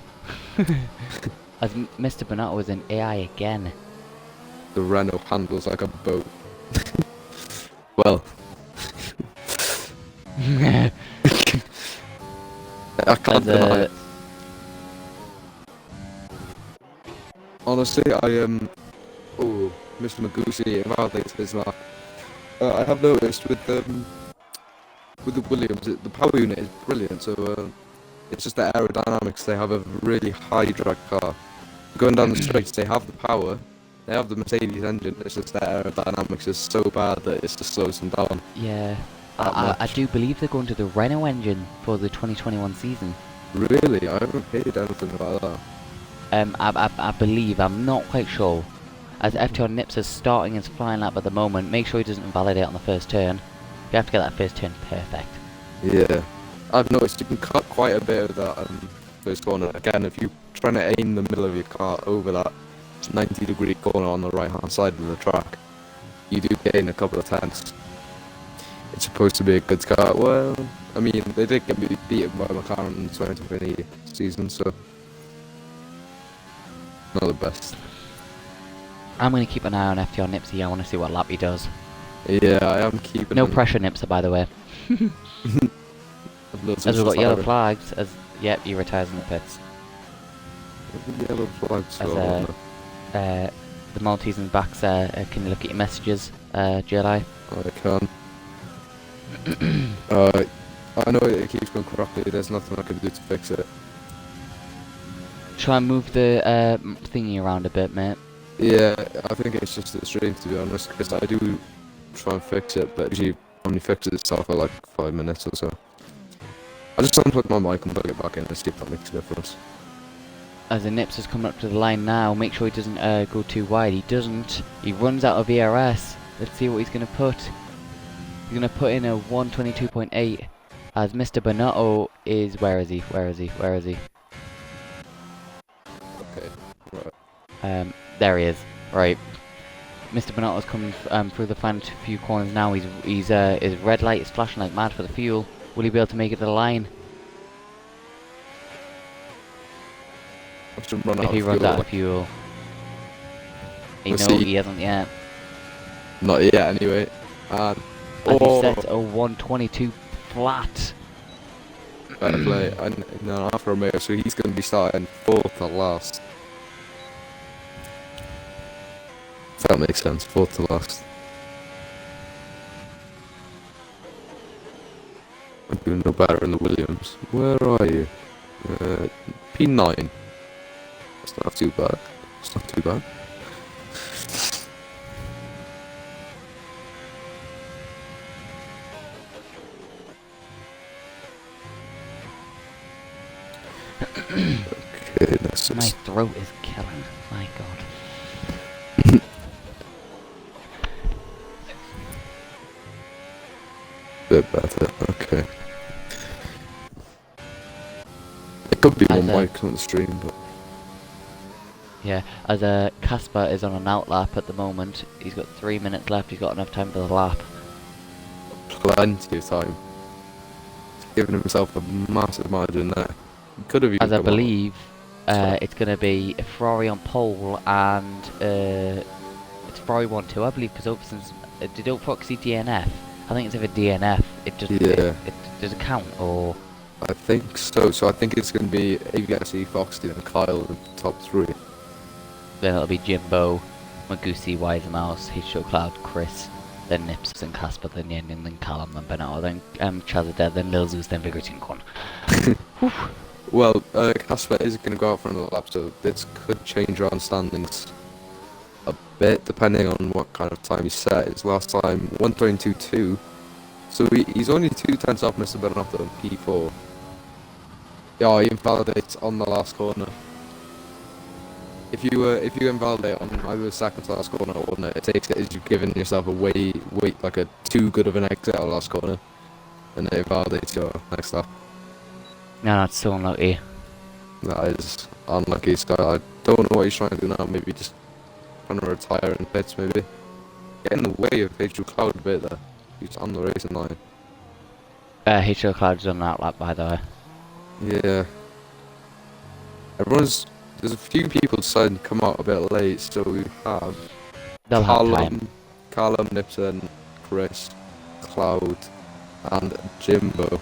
As Mr. Bonato is in AI again. The Renault handles like a boat. Well. I can't deny it. Honestly, oh, Mr. Magusi invalidates his lap. I have noticed with the Williams, the power unit is brilliant. So it's just the aerodynamics. They have a really high drag car. Going down the straights, they have the power. They have the Mercedes engine. It's just the aerodynamics is so bad that it just slows them down. Yeah. I do believe they're going to the Renault engine for the 2021 season. Really? I haven't heard anything about that. I believe, I'm not quite sure. As FTR Nips is starting his flying lap at the moment, make sure he doesn't invalidate on the first turn. You have to get that first turn perfect. Yeah. I've noticed you can cut quite a bit of that first corner. Again, if you're trying to aim the middle of your car over that 90-degree corner on the right-hand side of the track, you do gain a couple of tenths. It's supposed to be a good car. Well, I mean, they did get beaten by McLaren in the 2020 season, so not the best. I'm going to keep an eye on FTR Nipsey. I want to see what lap he does. Yeah, I am keeping. No pressure, Nipsa, by the way. As we've got yellow flags, yep, he retires in the pits. Yellow flags. As the Maltese and backs, can you look at your messages, Jedi? I can. I know it keeps going correctly. There's nothing I can do to fix it. Try and move the thingy around a bit, mate. Yeah, I think it's just a stream, to be honest, because I do try and fix it, but usually only fixes itself for like 5 minutes or so. I just unplug my mic and plug it back in and see if that makes a difference. As the Nips is coming up to the line now, make sure he doesn't go too wide. He doesn't. He runs out of ERS. Let's see what he's going to put. He's going to put in a 122.8. As Mr. Bonato is... Where is he? Okay, right. There he is. Right. Mr. Bonato's coming through the final few corners now. His red light is flashing like mad for the fuel. Will he be able to make it to the line? I should run out If he runs out of fuel. He We'll no, see. he hasn't yet. Not yet, anyway. And And he oh, sets a 122 flat. better play. And then Alfa Romeo, so he's going to be starting fourth to last. If that makes sense, fourth to last. I'm doing no better in the Williams. Where are you? P9. That's not too bad. It's not too bad. Okay, this My is throat is killing. My god. a bit better. Okay. It could be As one a- mic on the stream, but Yeah, as Casper is on an outlap at the moment. He's got 3 minutes left. He's got enough time for the lap. plenty of time. He's given himself a massive margin there. He could have even As I come out. believe, Sorry. it's going to be a Ferrari on pole and it's Ferrari 1-2, I believe, because Overson's did Foxy DNF. I think it's if a DNF, it just Yeah. it does it count or I think so. So I think it's going to be AVSE, Foxy, and Kyle in the top three. then it'll be Jimbo, Magusi, Wisemouse, H2O Cloud, Chris, then Nips and Casper, then Yen, then Callum, then Benetto, then Chazadeh, then Lil Zeus, then Vigor Con. Well, Casper is going to go out for another lap, so this could change around standings a bit, depending on what kind of time he set. His last time, 1:22.2, so he's only 2 tenths off Mr. Benetto in P4. Yeah, he invalidates on the last corner. If you invalidate on either the second to last corner or no, it takes it as you've given yourself a way like a too good of an exit at the last corner, and it invalidates your next lap. No, that's so unlucky. That is unlucky. So I don't know what he's trying to do now. Maybe just trying to retire in pits. Maybe get in the way of H2 Cloud a bit there. He's on the racing line. H2O Cloud's on that lap, by the way. Yeah. There's a few people deciding to come out a bit late, so we have They'll have time. Callum, Nipson, Chris, Cloud, and Jimbo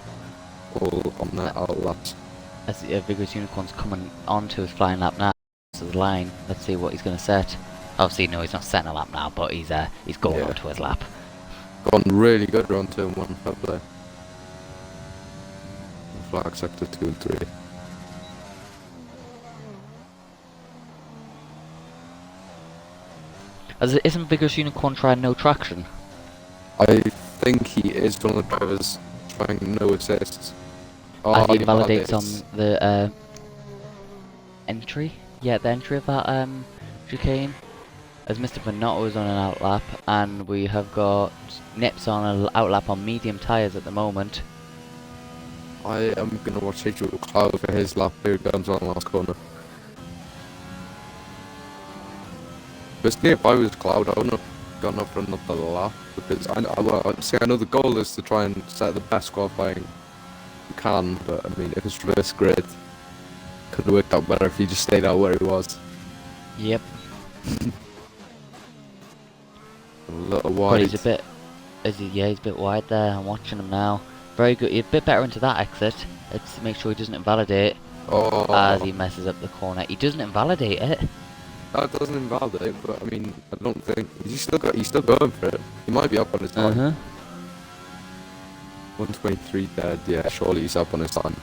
all on their outlaps. As the Vigorous Unicorn's coming onto his flying lap now, to the line. Let's see what he's going to set. Obviously, no, he's not setting a lap now, but he's going Yeah. onto his lap. Gone really good around turn 1, fair play. Flag sector 2 and 3. Isn't Vigorous Unicorn trying no traction? I think he is one of the drivers trying no assists. As he he invalidates on validates. the entry? Yeah, the entry of that chicane. As Mr. Benotto is on an outlap, and we have got Nips on an outlap on medium tyres at the moment. I am going to watch H2 Cloud for his lap. Here he comes on the last corner. If nearby was Cloud, I wouldn't have gone up for another lap, because I know the goal is to try and set the best qualifying you can, but I mean, if it's reverse grid, could have worked out better if he just stayed out where he was. Yep. A little But wide. he's a bit, he's a bit wide there. I'm watching him now. Very good. He's a bit better into that exit. Let's make sure he doesn't invalidate as he messes up the corner. He doesn't invalidate it. That doesn't invalidate, but I mean, I don't think he's still going for it. He might be up on his time. 123 dead. Yeah, surely he's up on his time.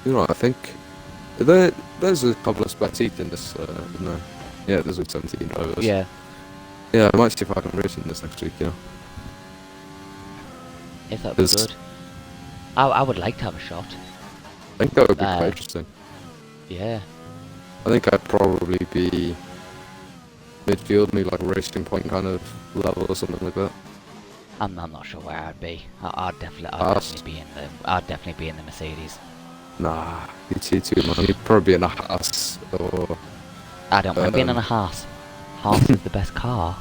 You know, I think there's a couple of spectators in this. Isn't there? Yeah, there's like 17 drivers. Yeah. Yeah, I might see if I can race in this next week. You know. If that would be good. I would like to have a shot. I think that would be quite interesting. Yeah. I think I'd probably be midfield, maybe like a racing point kind of level or something like that. I'm not sure where I'd be. I'd definitely be in the Mercedes. Nah, you'd see too, man. You'd probably be in a Haas or... I don't mind being in a Haas. Haas is the best car.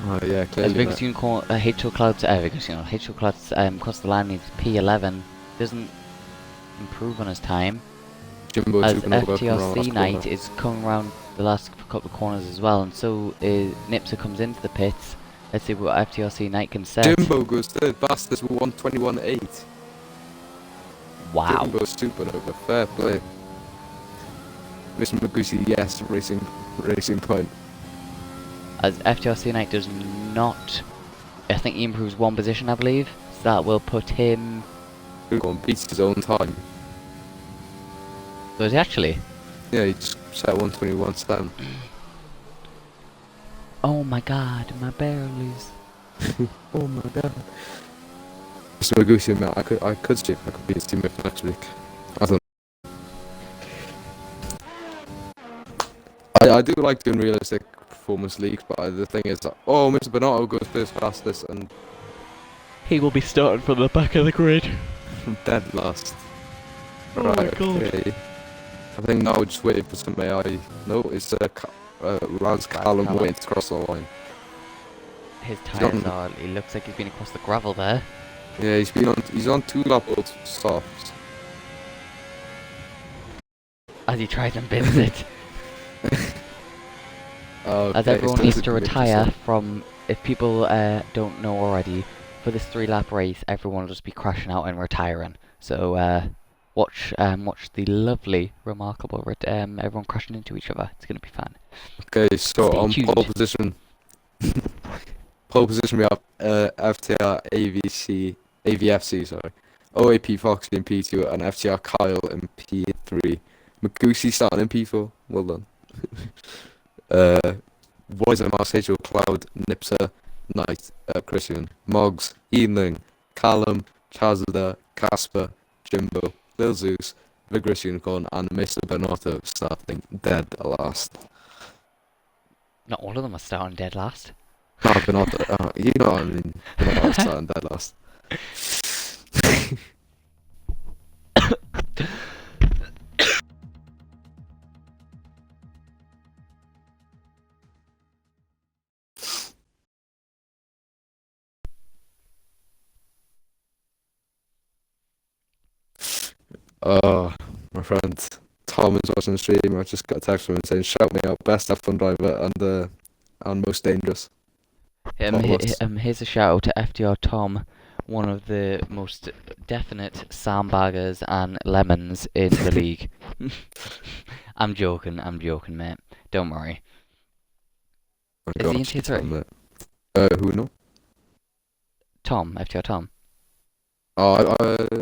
Oh yeah, As clearly. Vegas Unicorn, H2O Clouds, H2O Clouds across the line needs P11. Doesn't improve on his time. Jimbo As Supernova coming around FTRC last Knight corner. is coming around the last couple of corners as well, and so Nipser comes into the pits. Let's see what FTRC Knight can set. Jimbo goes third fastest with 1:21.8. Wow. Jimbo Supernova, fair play. Mr. Magusi, yes, racing point. As FTRC Knight does not, I think he improves one position, I believe. So that will put him. He'll go and beat his own time. Does he actually? Yeah, he just set 1:21.7. Oh my god, my barrels. Oh my god. Mr. Magusi, man, I could see if I could beat his teammate for next week. I don't know. I do like doing realistic performance leagues, but the thing is that, oh, Mr. Bernardo goes first fastest and He will be starting from the back of the grid. dead last. Oh my god. Okay. I think now we're just waiting for some AI. No, it's Raz Callum Callum. waiting to cross the line. His tyres are. He looks like he's been across the gravel there. Yeah, he's on 2 lap old softs. As he tries and bins it. Okay, As everyone so needs it's to gonna be retire interesting. from. If people don't know already, for this 3-lap race, everyone will just be crashing out and retiring. So watch the lovely, remarkable everyone crashing into each other. It's gonna be fun. Okay, so Stay on tuned. pole position. Pole position we have FTR, AVFC, sorry. OAP Foxy in P2 and FTR Kyle in P3. Magusi starting in P4. Well done. Boys at Marseille, Cloud, Nipser, Knight, Christian, Moggs, Ealing, Callum, Chazada, Casper, Jimbo, Lil Zeus, Vigorous Unicorn, and Mr. Bernardo starting dead last. Not all of them are starting dead last. No, Bernardo, you know what I mean. Bernardo starting dead last. Oh, my friend Tom is watching the stream. I just got a text from him saying, "Shout me out, best F1 driver and most dangerous." Thomas. Here's a shout out to FDR Tom, one of the most definite sandbaggers and lemons in the league. I'm joking, mate. Don't worry. Oh, Is he in gosh, tier 3? Who no? Tom, FTR Tom. Oh,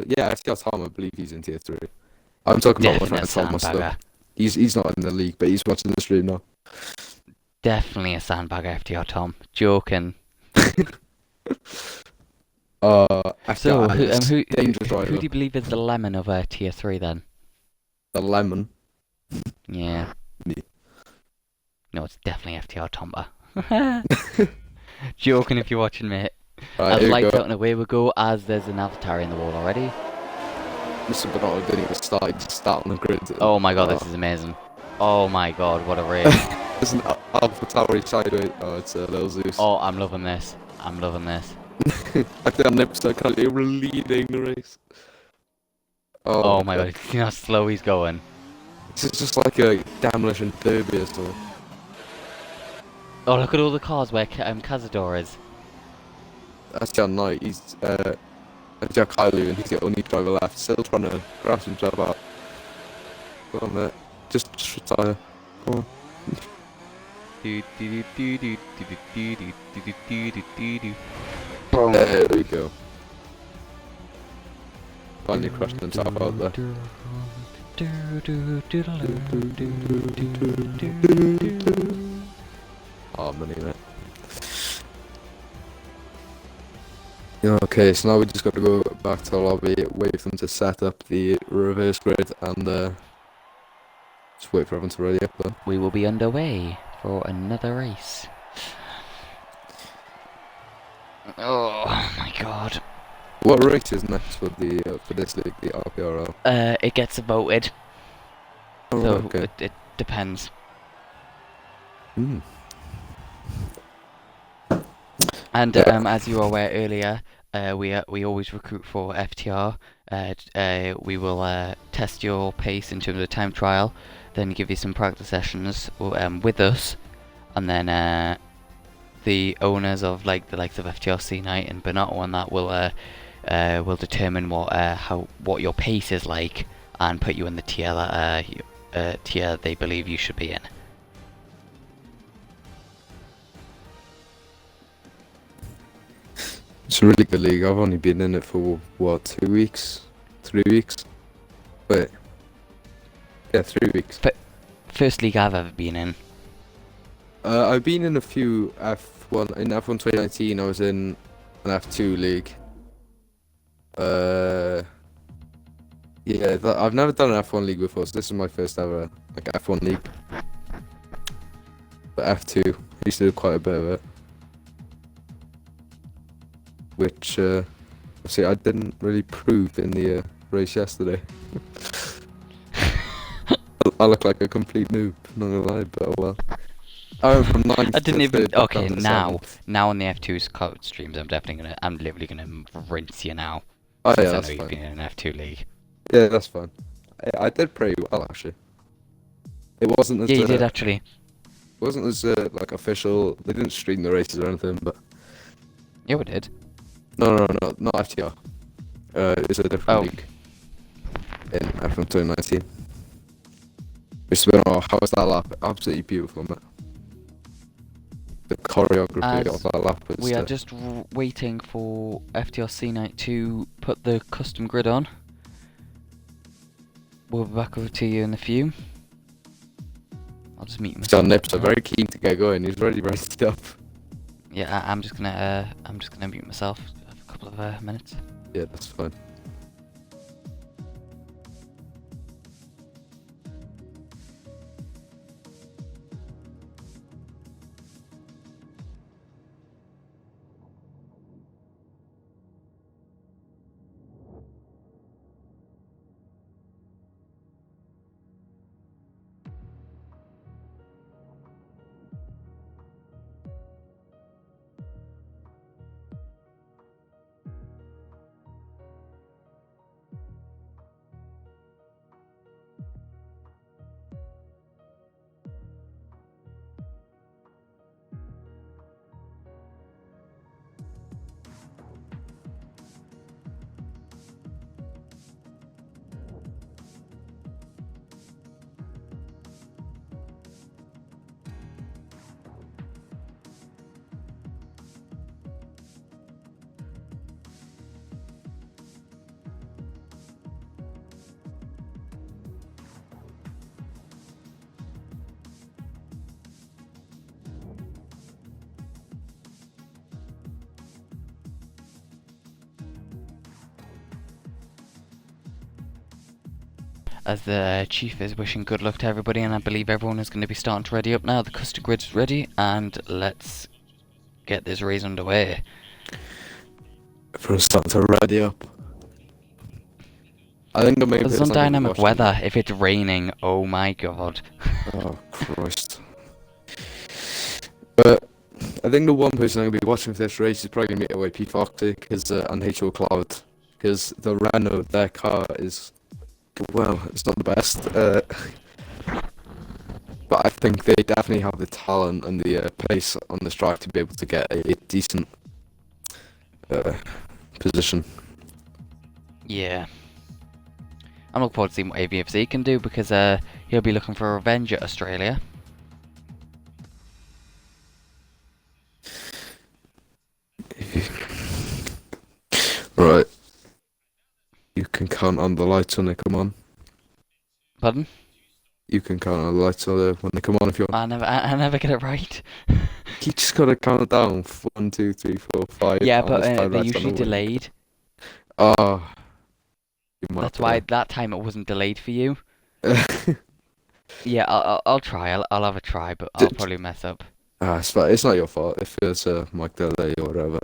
yeah, FTR Tom, I believe he's in tier 3. I'm talking about my Definite friend Thomas though. sandbagger. He's not in the league, but he's watching the stream now. Definitely a sandbagger, FTR Tom. Joking. So, FTR dangerous who driver. do you believe is the lemon of tier 3 then? The lemon. Yeah. Me. No, it's definitely FTR Tomba. Joking if you're watching, mate. Right, As here we lights go. out and away we go, as there's an avatar in the wall already. Mr. Bernardo didn't even start, he just started on the grid. Oh my god, this is amazing. Oh my god, what a race. There's an Alpha Tower sideways. Oh, it's a Lil Zeus. Oh, I'm loving this. I'm loving this. I think I'm Nipster currently leading the race. Oh my god, see how slow he's going. This is just like a demolition derby or something. Oh, look at all the cars where Cazador is. That's John Knight, he's that's Jack Kylie and he's the only driver left, still trying to grasp himself out. Go on mate, just retire. Come on. There we go. Finally crashed himself out there. Oh, money, mate. Okay, so now we just got to go back to the lobby, wait for them to set up the reverse grid, and just wait for everyone to ready up then. We will be underway for another race. Oh my god. What race is next for the for this league, the RPRL? It gets voted, Oh, so okay. it depends. And Yeah. as you were aware earlier, we always recruit for FTR. We will test your pace in terms of time trial, then give you some practice sessions with us, and then the owners of like the likes of FTRC Night and Bonato and that will determine what your pace is like and put you in the tier that tier they believe you should be in. It's a really good league. I've only been in it for what, 2 weeks, 3 weeks. Wait, yeah, 3 weeks. First league I've ever been in. I've been in a few F1 in F1 2019. I was in an F2 league. Yeah, I've never done an F1 league before, so this is my first ever like F1 league. But F2, I used to do quite a bit of it, which see, I didn't really prove in the race yesterday. I look like a complete noob, not gonna lie, but oh well. I went from ninth I didn't to even. third, back Okay, down to now seventh. on the F2's code streams, I'm literally gonna rinse you now, Oh since yeah, I know that's you've fine. been in an F2 league. Yeah, that's fine. I did pretty well actually. It wasn't as Yeah, you did actually. like official. They didn't stream the races or anything, but Yeah, we did. no, not FTR. It's a different Oh, league in F1 2019. It's been, oh, how was that lap? Absolutely beautiful, man. The choreography of as that lap was. we are just waiting for FTRC Night to put the custom grid on. We'll be back over to you in a few. I'll just mute myself. John Nips are very keen to get going. He's already raised up. Yeah, I'm just gonna mute myself for a couple of minutes. Yeah, that's fine. As the chief is wishing good luck to everybody, and I believe everyone is going to be starting to ready up now. The custom grid's ready, and let's get this race underway. Everyone's starting to ready up. I think the main There's person some I'm gonna be dynamic watching- weather. If it's raining, oh my god. Oh Christ! But I think the one person I'm gonna be watching for this race is probably gonna be OAP Foxy, because and HO Cloud, because the Renault, their car is, well, it's not the best. But I think they definitely have the talent and the pace on this track to be able to get a decent position. Yeah. I'm looking forward to seeing what AVFC can do, because he'll be looking for revenge at Australia. Right. You can count on the lights when they come on. Pardon? You can count on the lights when they come on if you want. I never get it right. You just gotta count it down. 1, 2, 3, 4, 5. Yeah, and but there's 5 they're left on usually the wing. delayed. Oh. You might That's be why that time it wasn't delayed for you. Yeah, I'll try. I'll have a try, but I'll probably mess up. it's not your fault if it's a mic delay or whatever.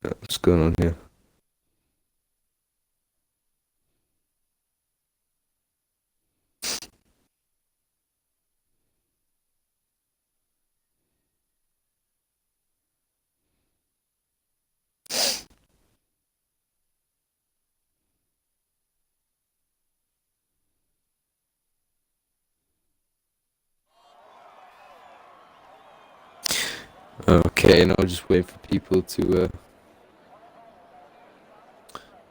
What's going on here? Okay, now just wait for people to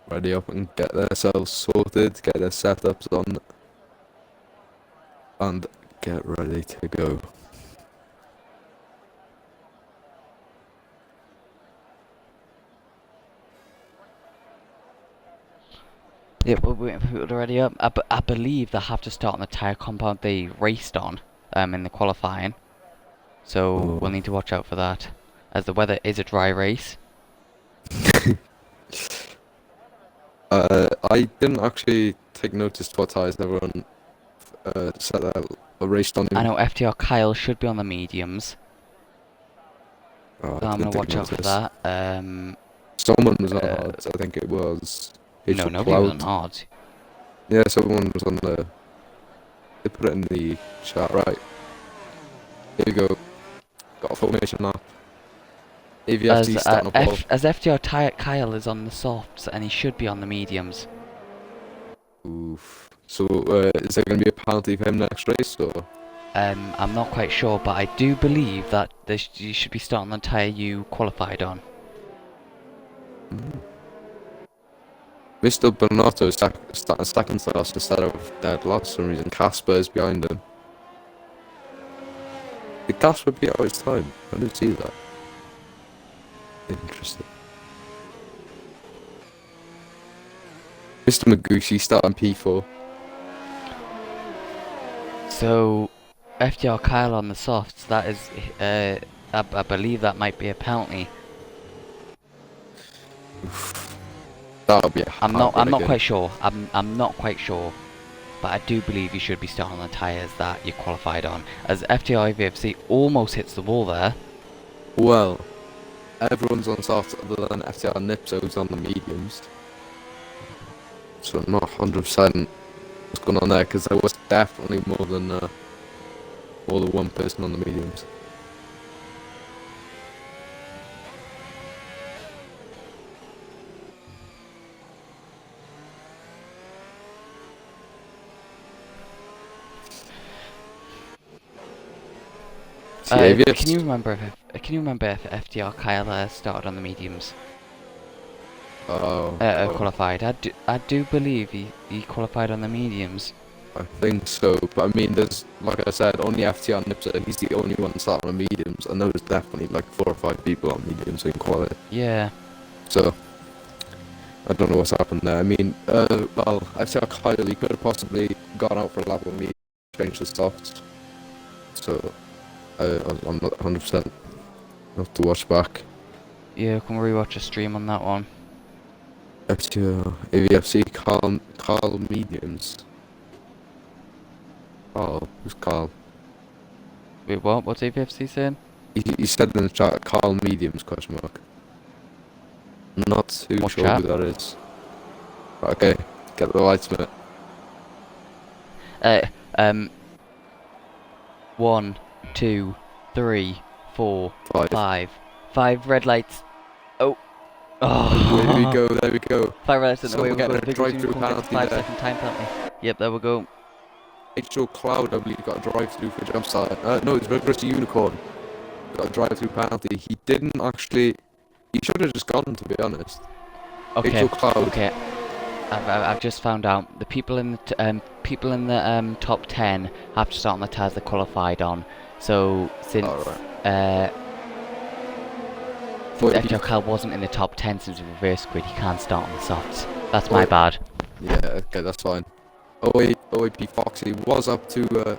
ready up and get themselves sorted, get their setups on, and get ready to go. Yeah, we're waiting for people to ready up. I believe they have to start on the tyre compound they raced on in the qualifying. So we'll Oh. need to watch out for that, as the weather is a dry race. I didn't actually take notice what tyres everyone set their raced on. I know FTR Kyle should be on the mediums, Oh, so I I'm gonna didn't take watch out for notice. that. Someone was on odds. I think it was No, H nobody was on Cloud. odds. Yeah, someone was on the. They put it in the chat, right? Here we go. Got a formation now. As AVFC starting up all. as FTR Kyle is on the softs and he should be on the mediums. Oof. So, is there going to be a penalty for him next race, or? I'm not quite sure, but I do believe that you should be starting on the tyre you qualified on. Mr. Bernardo is starting second last instead of dead last for some reason. Casper is behind him. Did Casper beat out his time? I didn't see that. Interesting. Mr. Maguchi starting P4. So, FTR Kyle on the softs, that is, I believe that might be a penalty. That would be a I'm not heartbreaking. quite sure. I'm not quite sure, but I do believe you should be starting on the tyres that you qualified on. As FTR VFC almost hits the wall there. Well, everyone's on softs other than FTR Nipso who's on the mediums. So I'm not 100% what's going on there, because there was definitely more than one person on the mediums. Can you remember if FTR Kyle started on the mediums? Oh, Qualified. I do believe he qualified on the mediums. I think so, but I mean, there's, like I said, only FTR Nipsa, he's the only one starting on mediums, and there was definitely like 4 or 5 people on mediums in quality. Yeah. So, I don't know what's happened there. I mean, well, FTR Kyle, he could have possibly gone out for a lap with me, changed the softs. So, I'm not 100%. I'll have to watch back. Yeah, can we rewatch a stream on that one? FTR, AVFC, Carl mediums. Carl, who's Carl? Wait, what? What's AVFC saying? He said in the chat, Carl mediums, question mark. Not too What sure chat? who that is. Right, okay, get the lights minute. 1, 2, 3, 4, 5. 5. 5 red lights. Oh. There we go, there we go. 5 red lights in the So way. we're getting a drive-through penalty 5 there. second time penalty. Yep, there we go. HO Cloud, I believe, got a drive-through for jump start. No, it's Rigorous Unicorn. Got a drive-through penalty. He didn't actually. He should have just gone, to be honest. Okay. HO Cloud. Okay. I've just found out the people in the top 10 have to start on the tyres they qualified on. So since FTR Kyle wasn't in the top 10 since the reverse grid, he can't start on the softs. That's my bad. Yeah, okay, that's fine. OAP Foxy was up to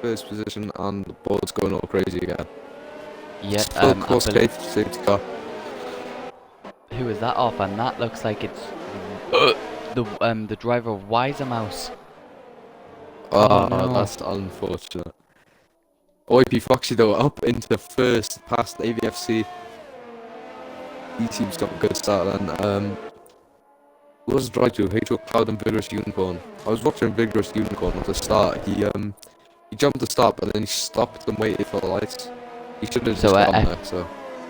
first position, and the ball's going all crazy again. Yep. Full course safety car. Who is that off? And that looks like it's the driver of Wiser Mouse. Oh, no. That's unfortunate. OAP Foxy though up into first, past AVFC. He seems to have a good start then. What was right to HO Cloud and Vigorous Unicorn? I was watching Vigorous Unicorn at the start. He jumped the start, but then he stopped and waited for the lights. He should have just gone there. So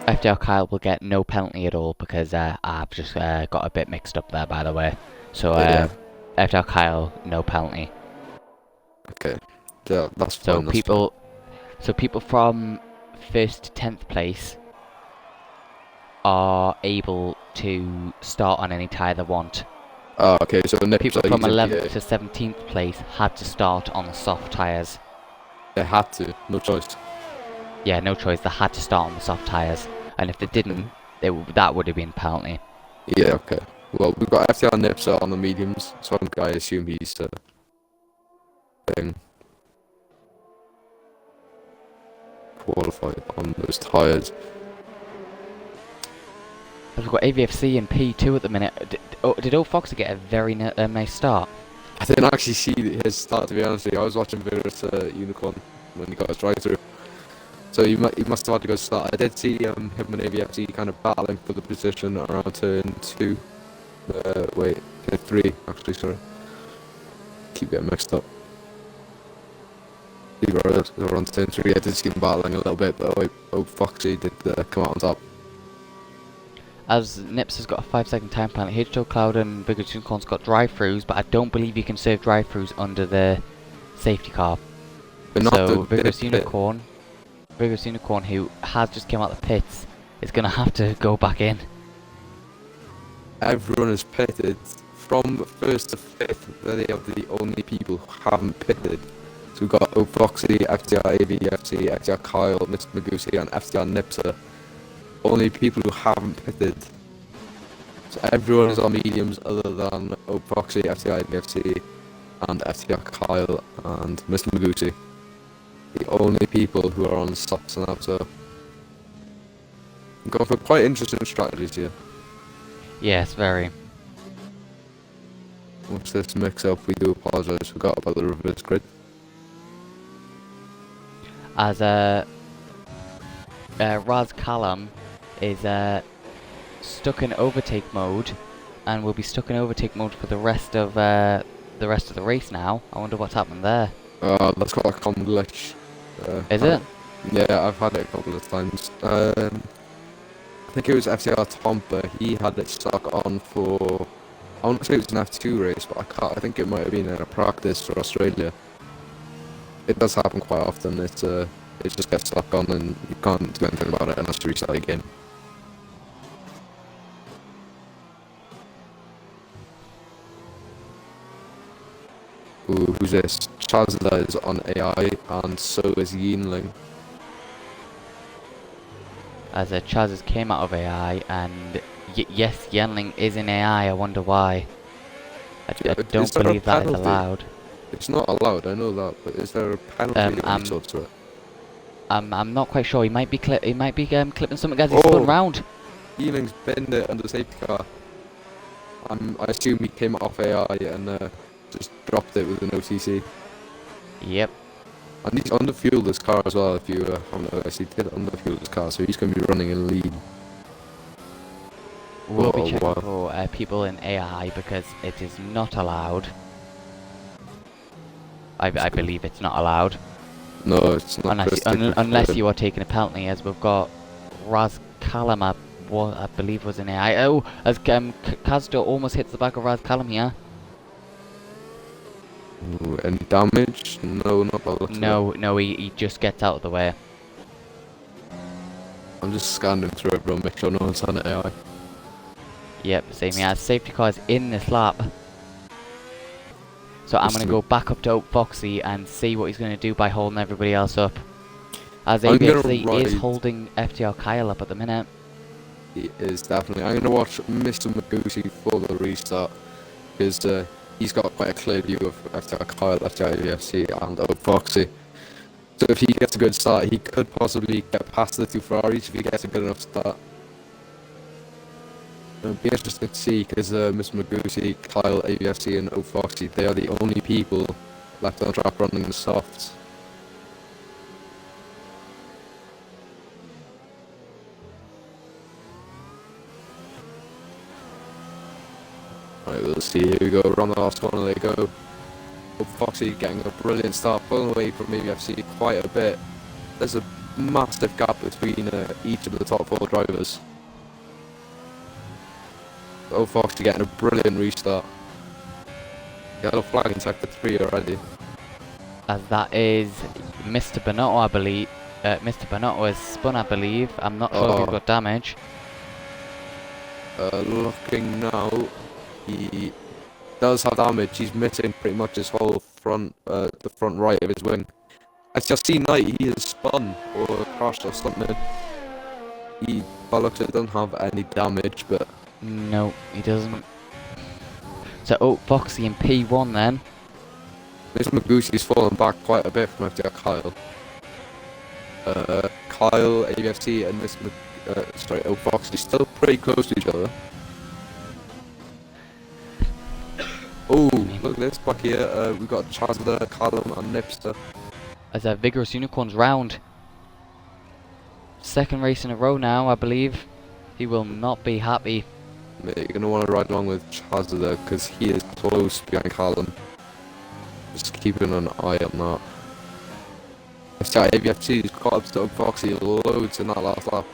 FTR Kyle will get no penalty at all because I've just got a bit mixed up there, by the way. So yeah. FTR Kyle, no penalty. Okay, yeah, that's fine. So people from 1st to 10th place are able to start on any tyre they want. Oh, okay, so Nips People are from using 11th PA. to 17th place had to start on the soft tyres. They had to, no choice. Yeah, no choice. They had to start on the soft tyres, and if they didn't, that would have been penalty. Yeah, okay. Well, we've got FTR Nips on the mediums, so I assume he's qualified on those tyres. We've got AVFC and P2 at the minute. Did Old Foxy get a very nice start? I didn't actually see his start, to be honest with you. I was watching Virus Unicorn when he got his drive-through. So he must have had to go start. I did see him and AVFC kind of battling for the position around turn 2. Wait, turn 3, actually, sorry. Keep getting mixed up. They were on turn 3. I did see them battling a little bit, but Old Foxy did come out on top. As Nips has got a 5-second time penalty, H2O Cloud and Vigorous Unicorn's got drive-throughs, but I don't believe you can serve drive-throughs under the safety car. But not So the Vigorous pit. Unicorn, who has just come out of the pits, is going to have to go back in. Everyone is pitted. From 1st to 5th, they are the only people who haven't pitted. So we've got Old Foxy, FTR AVFC, FTR Kyle, Mr. Magusi, and FTR Nipser. Only people who haven't pitted. So everyone is on mediums other than Old Foxy, FTR AVFC, and FTR Kyle and Mr. Magusi. The only people who are on softs now, so I'm going for quite interesting strategies here. Yes, very. Once this mix up, we do apologise, forgot about the reverse grid. As Raz Callum is stuck in overtake mode, and will be stuck in overtake mode for the rest of the race now. I wonder what's happened there. That's called a common glitch. Is it? Yeah, I've had it a couple of times. I think it was FTR Tompa. He had it stuck on for, I want to say it was an F2 race, but I think it might have been in a practice for Australia. It does happen quite often. It just gets stuck on and you can't do anything about it unless you restart the game. Ooh, who's this? Chazda is on AI, and so is Yinling. As Chaz came out of AI, and yes, Yenling is in AI. I wonder why. I don't believe that is allowed. It's not allowed, I know that, but is there a penalty of any sort to it? I'm not quite sure. He might be clipping something as he spun round. Yinling's binned it under the safety car. I assume he came off AI and just dropped it with an OTC. Yep. And he's underfueled this car as well, if you haven't noticed. He did underfuel this car, so he's going to be running in lead. We'll be checking for people in AI because it is not allowed. I believe it's not allowed. No, it's not. Unless you are taking a penalty, as we've got Raz Callum, I believe was in AI. Oh, as Kazdo almost hits the back of Raz Callum here. Ooh, any damage? No, not by the looks of it. No, he just gets out of the way. I'm just scanning through everyone, make sure no one's on AI. Yep, same here. Safety car is in this lap. So I'm going to go back up to Oak Foxy and see what he's going to do by holding everybody else up. As ABXC is holding FTR Kyle up at the minute. He is definitely. I'm going to watch Mr. Magusi for the restart, because he's got quite a clear view of FTR Kyle, FTR ABFC and Oak Foxy. So if he gets a good start, he could possibly get past the two Ferraris if he gets a good enough start. It'll be interesting to see, because Mr. Magusi, Kyle, ABFC and Oak Foxy, they are the only people left on the track running the softs. Right, we'll see, here we go, we're on the last corner, there you go. Oak Foxy getting a brilliant start, pulling away from ABFC quite a bit. There's a massive gap between each of the top 4 drivers. Old Foxy getting a brilliant restart. Yellow flag in sector 3 already. As that is Mr. Bonotto, I believe. Mr. Bonotto is spun, I believe. I'm not sure if he's got damage. Looking now, he does have damage. He's missing pretty much his whole front, the front right of his wing. As you see, Knight, he has spun or crashed or something. He, by looks of it, doesn't have any damage, but No, he doesn't. So, oh, Foxy in P1 then. Mr. Magusi's fallen back quite a bit from FTR Kyle. Kyle, AVFC, and Mr. Foxy's still pretty close to each other. Oh, look at this back here. We've got Chazler, Callum, and Nipster. As a Vigorous Unicorns round. Second race in a row now, I believe. He will not be happy. You're going to want to ride along with Chazler because he is close behind Callum. Just keeping an eye on that. AVFC's got up to Foxy loads in that last lap.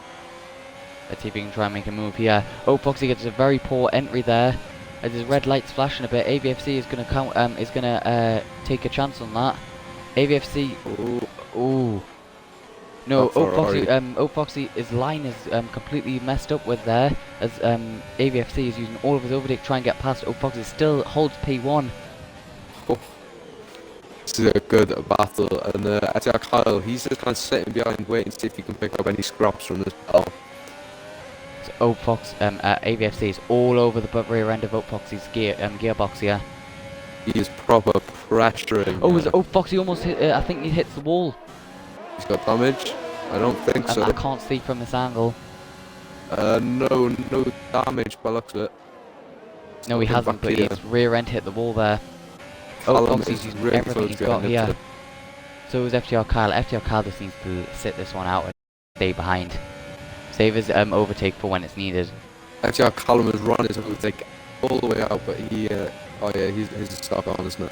Let's see if he can try and make a move here. Oh, Foxy gets a very poor entry there. As his red light's flashing a bit, AVFC is going to take a chance on that. AVFC. Ooh. No, Foxy, his line is completely messed up with there. As AVFC is using all of his overtake to try and get past. Foxy still holds P1. Oh. This is a good battle, and FTR Kyle, he's just kind of sitting behind waiting to see if he can pick up any scraps from this battle. So AVFC is all over the rear end of Foxy's gearbox here. He is proper pressuring. Oh, Foxy almost hit, I think he hits the wall. He's got damage? I don't think so. I can't see from this angle. No damage by looks of it. No, he hasn't, but his rear end hit the wall there. Foxy's using really everything he's got here. So is FTR Kyle. FTR Kyle just needs to sit this one out and stay behind. Save his overtake for when it's needed. FTR Callum has run his overtake all the way out, but he, he's stuck on, isn't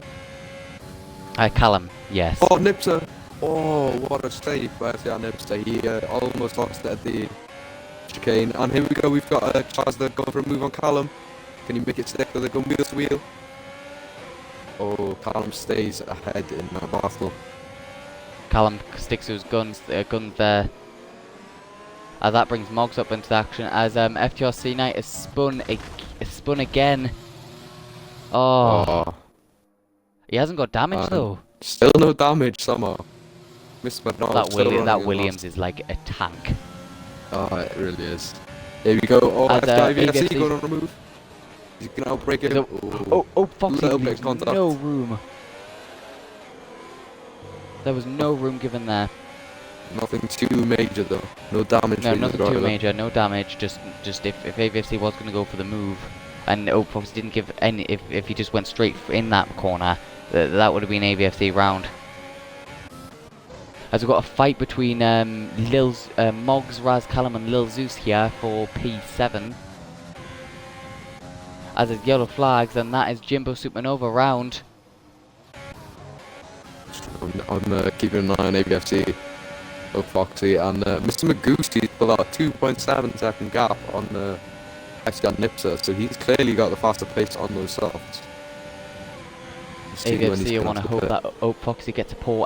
it? Callum, yes. Oh, Nipser! Oh, what a save by FTR Nipser. He almost lost it at the chicane. And here we go, we've got Chazler going for a move on Callum. Can he make it stick with a gun wheel to wheel? Oh, Callum stays ahead in that battle. Callum sticks to his guns there. That brings Moggs up into action as FTRC Knight is spun again. Oh. He hasn't got damage though. Still no damage somehow. That Williams is like a tank. Oh, it really is. Here we go. Oh, FTR going on a move. He's gonna outbreak it. Foxy leaves no room. There was no room given there. Nothing too major though. No damage. No, nothing too major. No damage. Just if AVFC was going to go for the move, and Foxy didn't give any. If he just went straight in that corner, that would have been AVFC round. As we've got a fight between Moggs, Raz, Callum, and Lil Zeus here for P7. As is yellow flags, and that is Jimbo Supernova round. I'm keeping an eye on AVFC. Foxy and Mr. Magusi's below a 2.7 second gap on FTR Nipser, so he's clearly got the faster pace on those softs. AVFC want to hope that Foxy gets a poor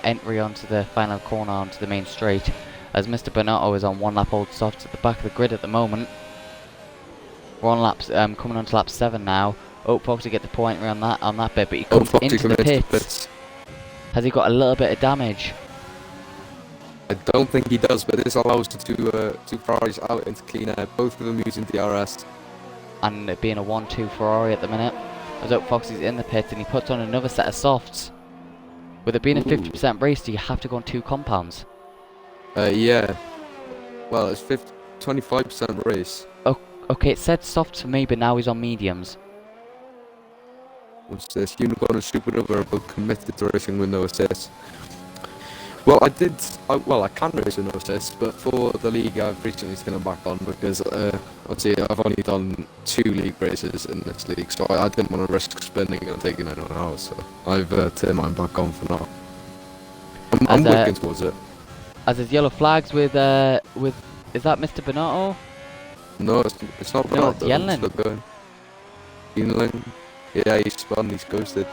entry onto the final corner onto the main straight, as Mr. Bonato is on 1 lap old softs at the back of the grid at the moment. We're on laps coming on to lap 7 now. Foxy gets a poor entry on that bit, but he comes into the pits. Has he got a little bit of damage? I don't think he does, but this allows two Ferraris out into clean air, both of them using DRS. And it being a 1-2 Ferrari at the minute. As Foxy's in the pits and he puts on another set of softs. With it being a 50% race, do you have to go on 2 compounds? Yeah. Well, it's 25% race. Oh, okay, it said softs for me, but now he's on mediums. What's this? Unicorn and Supernova are both committed to racing with no assists. Well, I can race with no assists, but for the league I've recently taken back on because obviously I've only done 2 league races in this league, so I didn't want to risk spending and taking anyone out, so I've turned mine back on for now. I'm working towards it. As his yellow flags with is that Mr. Bonato? No, it's not Bonato. No, it's Yenlin. Yenlin. Yeah, he's spun, he's ghosted.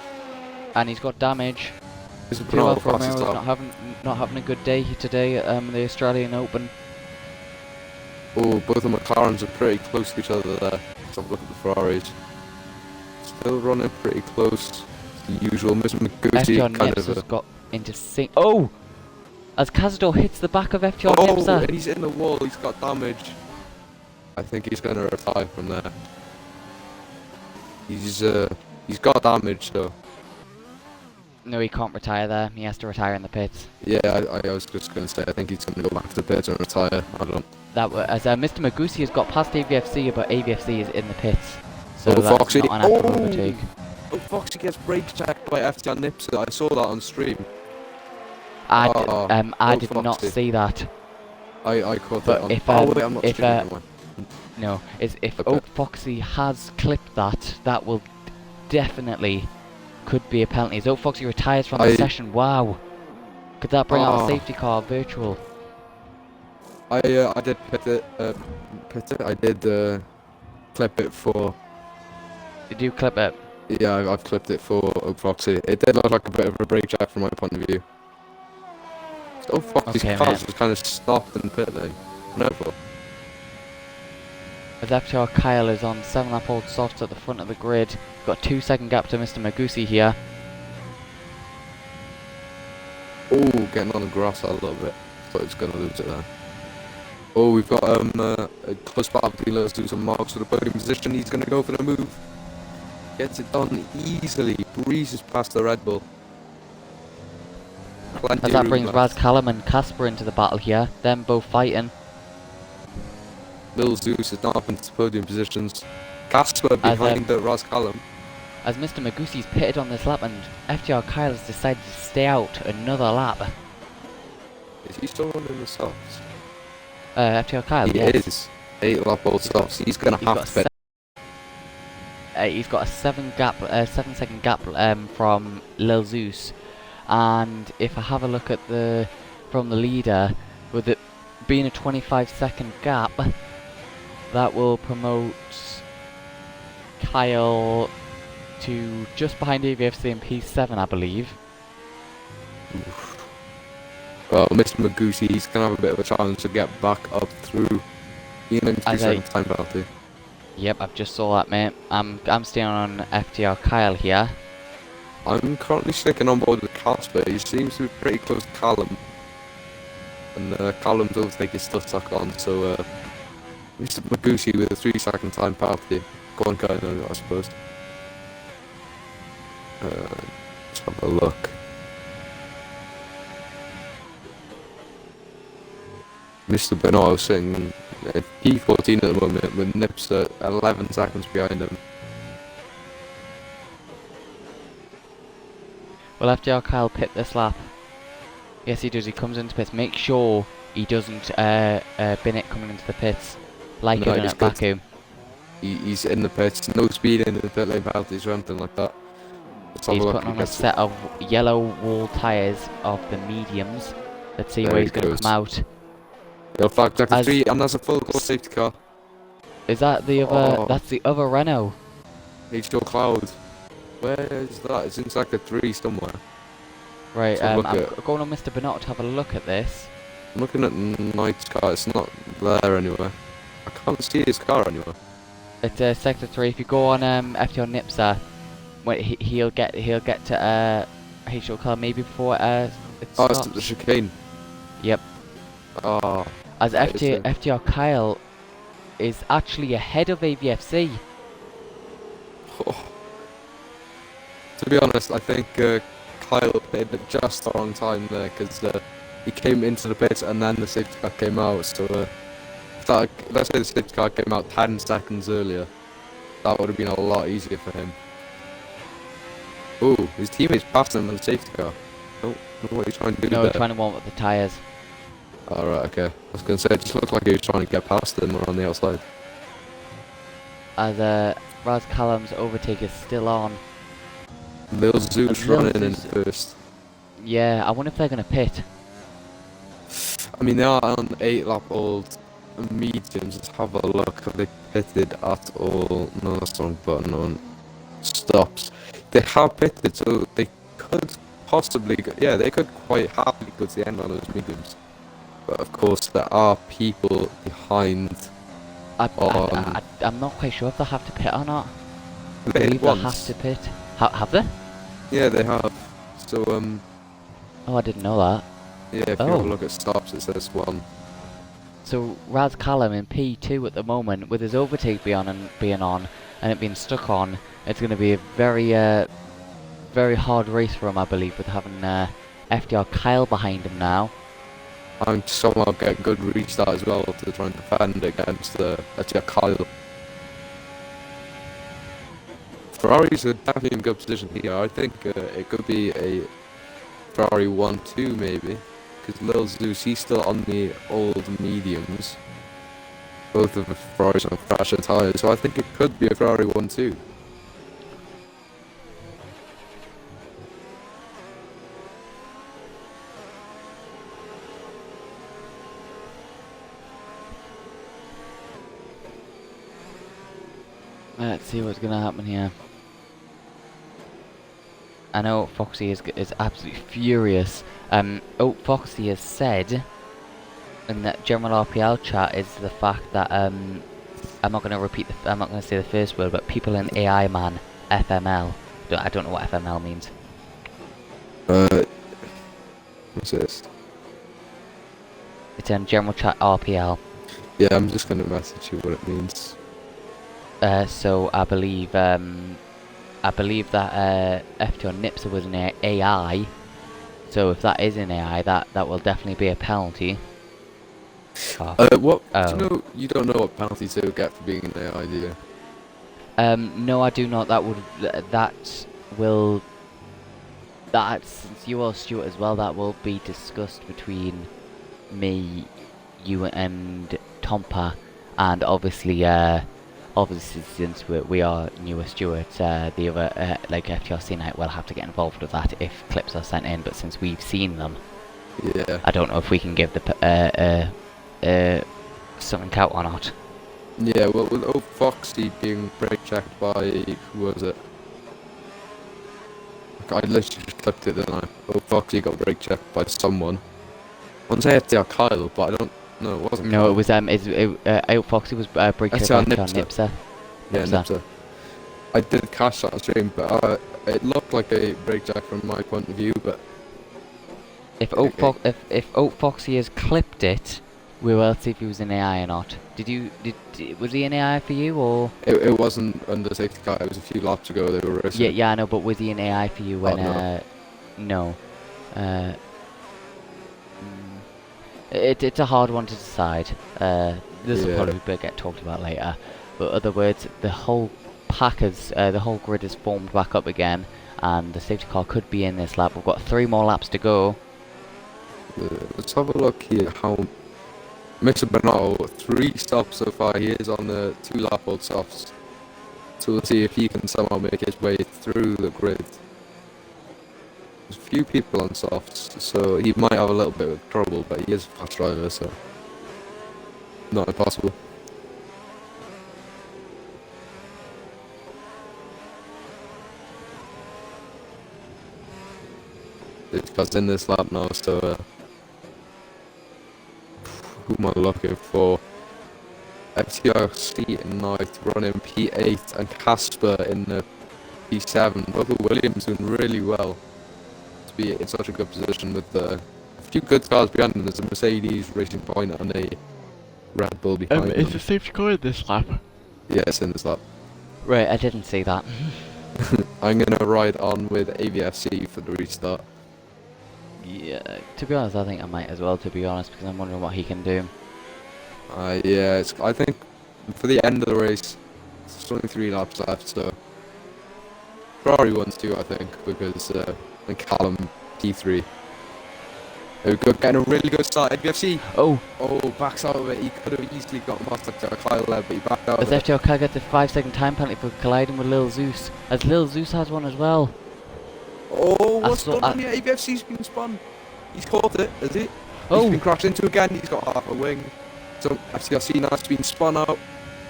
And he's got damage. Romero's not having a good day today at the Australian Open. Oh, both the McLarens are pretty close to each other there. Let's have a look at the Ferraris. Still running pretty close. The usual. Mr. FTR Maguti kind Nips of. has got into sync. Oh! As Cazador hits the back of FTR Oh, Nipsa. he's in the wall. He's got damage. I think he's going to retire from there. He's got damage though. No, he can't retire there. He has to retire in the pits. Yeah, I was just going to say, I think he's going to go back to the pits and retire. I don't. As Mr. Magusi has got past AVFC, but AVFC is in the pits. So Oh, that's Foxy. not an active overtake. Oh, Foxy gets brake checked by FTR Nipsa. I saw that on stream. I Oh, did not Foxy. see that. I caught But that on. if, Oh wait, I'm not if, streaming. Never mind. No, if Okay. Oak Foxy has clipped that, that will definitely could be a penalty. As Oak Foxy retires from the session, wow. Could that bring out a safety car virtual? I did pit it. I did clip it for. Did you clip it? Yeah, I've clipped it for Oak Foxy. It did look like a bit of a brake check from my point of view. So Oak Foxy's Okay, car mate. just kind of stopped in the pit lane. Never. As FTR Kyle is on 7-lap old softs at the front of the grid. Got 2-second gap to Mr. Magusi here. Oh, getting on the grass a little bit. Thought it's gonna lose it there. Oh, we've got a close battle between those two. Some marks for the podium position. He's gonna go for the move. Gets it done easily. Breezes past the Red Bull. Plenty As that of brings room Raz left. Callum and Casper into the battle here. Them both fighting. Lil Zeus is now up into podium positions. Casper behind the Raz Callum. As Mr. Magusi's pitted on this lap and FTR Kyle has decided to stay out another lap. Is he still running the softs? FTR Kyle, He yes. is. 8 lap old softs. He's gonna have to pit. He's got a 7-second gap from Lil Zeus, and if I have a look at from the leader, with it being a 25-second gap, that will promote Kyle to just behind AVFC and P7, I believe. Well, Mr. Magusi, he's gonna have a bit of a challenge to get back up through. Being in 3-second time penalty. Yep, I've just saw that, mate. I'm staying on FTR Kyle here. I'm currently sticking on board with Casper. He seems to be pretty close to Callum. And Callum's overtake is still stuck on, so Mr. Magusi with a 3-second time penalty. Go on, Kyle, I suppose. Let's have a look. Mr. Bernard sitting at P14 at the moment with Nips at 11 seconds behind him. Will FTR Kyle pit this lap? Yes, he does. He comes into pits. Make sure he doesn't bin it coming into the pits like he done at Baku. He's in the pits, no speed into the pit lane penalties or anything like that. He's putting on a set of yellow wall tyres of the mediums. Let's see where he's going to come out. They'll flag sector 3 and there's a full course safety car. Is that the other? That's the other Renault. H2 Cloud. Where is that? It's in sector 3 somewhere. Right, I'm going on Mr. Bernard to have a look at this. I'm looking at Knight's car, it's not there anywhere. I can't see his car anywhere. It's sector 3. If you go on FTR Nipsa, he'll get to H2 car maybe before it stops. It's the chicane. Yep. Oh. As FTR Kyle is actually ahead of AVFC. Oh. To be honest, I think Kyle played at just the wrong time there because he came into the pits and then the safety car came out. So, let's say the safety car came out 10 seconds earlier, that would have been a lot easier for him. Oh, his teammates passed him in the safety car. Oh, what are you trying to do there? No, trying to warm up the tyres. Alright, okay. I was going to say, it just looked like he was trying to get past them or on the outside. As Raz Callum's overtake is still on. Lil Zeus running in first. Yeah, I wonder if they're going to pit. I mean, they are on 8 lap old mediums. Let's have a look. Have they pitted at all? No, that's the wrong button on stops. They have pitted, so they could possibly, they could quite happily go to the end on those mediums. but of course there are people behind. I'm not quite sure if they have to pit or not. I They believe hit they have once. to pit. Have they? Yeah, they have. So Oh, I didn't know that. yeah, if you have a look at stops, it says 1. So Raz Callum in P2 at the moment, with his overtake being on and it being stuck on, it's going to be a very hard race for him, I believe, with having FTR Kyle behind him now. I'm somehow getting good restart as well to try and defend against FTR Kyle. Ferrari's are definitely in good position here. I think it could be a Ferrari 1-2 maybe, because Lil Zeus, he's still on the old mediums. Both of the Ferraris on fresher tyres, so I think it could be a Ferrari 1-2. Let's see what's going to happen here. I know Foxy is absolutely furious. Foxy has said in that general RPL chat is the fact that I'm not going to say the first word, but people in AI man FML. I don't know what FML means. What's this? It's in general chat RPL. Yeah, I'm just gonna message you what it means. So I believe that FTR Nipser was an AI. So if that is an AI, that will definitely be a penalty. What? Do you know? You don't know what penalties they would get for being an AI, do you? No, I do not. Since you are Stuart as well, that will be discussed between me, you, and Tompa, and obviously since we are newer Stuart, the other like FTRC Night will have to get involved with that if clips are sent in. But since we've seen them, Yeah. I don't know if we can give the something out or not. Yeah, well, with Foxy being brake checked by, who was it? I literally just clipped it, didn't I? Foxy got brake checked by someone. I want to say FTR Kyle, but I don't know, it wasn't No, Kyle. it was Foxy was brake checked FTR by Nipser. Nipser. Yeah, Nipser. I did catch that on stream, but it looked like a brake check from my point of view, but... If Oak Foxy has clipped it, we will see if he was an AI or not. Was he an AI for you, or? It wasn't under safety car, it was a few laps ago they were racing. Yeah, I know, but was he an AI for you when, no. No. It's a hard one to decide. This will probably get talked about later. But in other words, the whole the whole grid is formed back up again, and the safety car could be in this lap. We've got 3 more laps to go. Let's have a look here how Mr. Bernal, 3 stops so far, he is on the 2 lap old softs. So we'll see if he can somehow make his way through the grid. There's a few people on softs, so he might have a little bit of trouble, but he is a fast driver, so not impossible. It's in this lap now, so who am I looking for? FTRC in 9th, running P8, and Casper in the P7. Both of Williams doing really well to be in such a good position with a few good cars behind them. There's a Mercedes, Racing Point, and a Red Bull behind them. Is the safety car in this lap? Yeah, it's in this lap. Right, I didn't see that. I'm gonna ride on with AVFC for the restart. Yeah, to be honest, I think I might as well, to be honest, because I'm wondering what he can do. Yeah, I think for the end of the race, there's only 3 laps left, so Ferrari wants to, I think, because I think Callum P3. There we go, getting a really good start. AVFC. Oh, Backs out of it. He could have easily gotten past Kyle there, but he backed out as of it. FTR Kyle got the 5-second time penalty for colliding with Lil Zeus, as Lil Zeus has one as well. What's going on here? AVFC's been spun. He's caught it, has he? Oh. He's been crashed into again. He's got half a wing. So FTRC now's been spun out.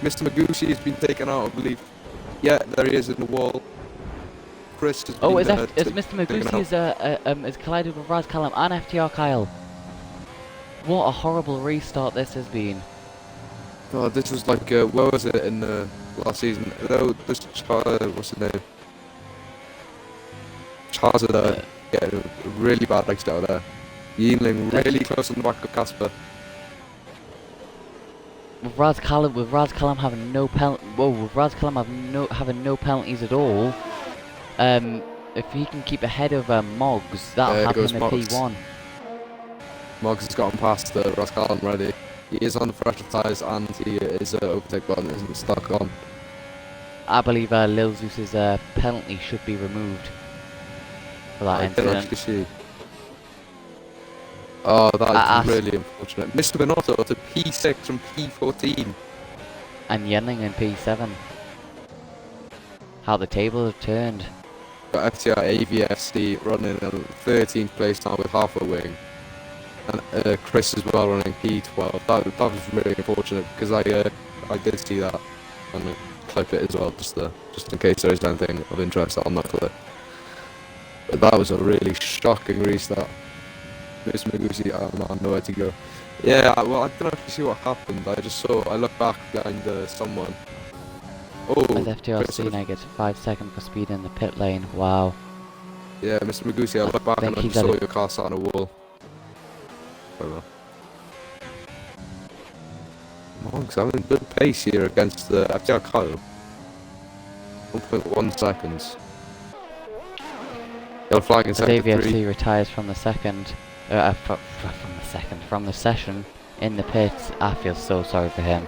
Mr. Magusi has been taken out, I believe. Yeah, there he is in the wall. Chris has been Mr. Magusi has collided with Raz Callum and FTR Kyle. What a horrible restart this has been. God, this was like, where was it in the last season? No, this what's his name? Charles Uh, getting a really bad race out there. Yingling really close on the back of Casper. with Raz Callum having no having no penalties at all. If he can keep ahead of Moggs, that'll There have goes him at Moggs. P1. Moggs has gotten past Rascal already. He is on the fresher tyres and he is overtake button isn't stuck on. I believe Lil Zeus's penalty should be removed for that I didn't incident. actually see. Oh, that is As- really unfortunate. Mr. Benotto to P6 from P14. And Yenling in P7. How the table have turned. Got FTR AVFC running in 13th place now with half a wing. And Chris as well running P12. That was really unfortunate because I did see that. I'm going to clip it as well just in case there is anything of interest on that clip. But that was a really shocking restart. Miss Magusi, I don't know where to go. Yeah, well, I didn't actually see what happened. I looked back behind someone. Oh, As FTR now gets 5 seconds for speed in the pit lane. Wow. yeah, Mr. Magusi, I looked back think and I he's just saw at your car sat on a wall. Oh well. Monks having good pace here against the FTR Kyle. 1.1 seconds. Yellow flag in As sector 3. AVFC retires from the from the session in the pits, I feel so sorry for him.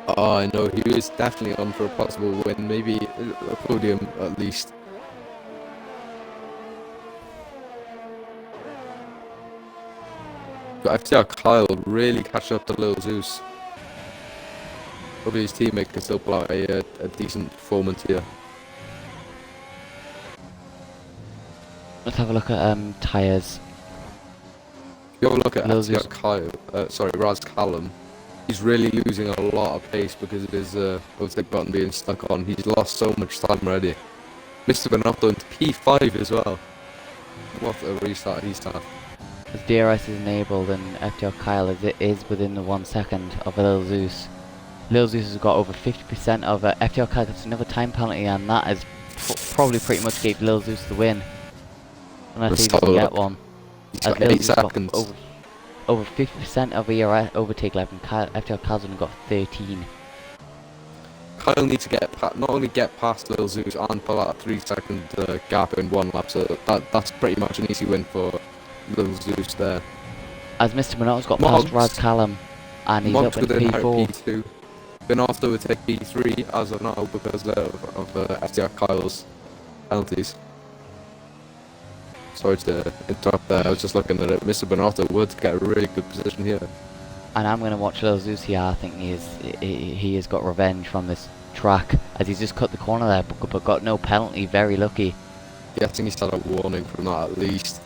Oh, I know, he was definitely on for a possible win, maybe a podium at least. But FTR Kyle really catching up to Lil Zeus. Hopefully his teammate can still pull out a decent performance here. Let's have a look at tyres. If you have a look at Lil FTR Zeus. Kyle, Raz Callum, he's really losing a lot of pace because of his overtake button being stuck on. He's lost so much time already. Mr. Benotto into P5 as well. What a restart he's had. As DRS is enabled and FTR Kyle as it is within the 1 second of Lil Zeus. Lil Zeus has got over 50% of FTR Kyle gets another time penalty and that has probably pretty much gave Lil Zeus the win. Unless he doesn't get one. He's As got Lil 8 Zeus got seconds. over 50% of ERS overtake left and FTR Kyle's only got 13. Kyle needs to not only get past Lil Zeus and pull out a 3-second gap in one lap, so that's pretty much an easy win for Lil Zeus there. As Mr. Minotto's got Moggs. past Raz Callum and he's Moggs up in within P4. P2. Benotto would take P3 as of now because of FTR Kyle's penalties. Sorry to interrupt there, I was just looking at it. Mr. Benotto would get a really good position here. And I'm going to watch Lil Zeus here. I think he has got revenge from this track as he's just cut the corner there but got no penalty. Very lucky. Yeah, I think he's had a warning from that at least.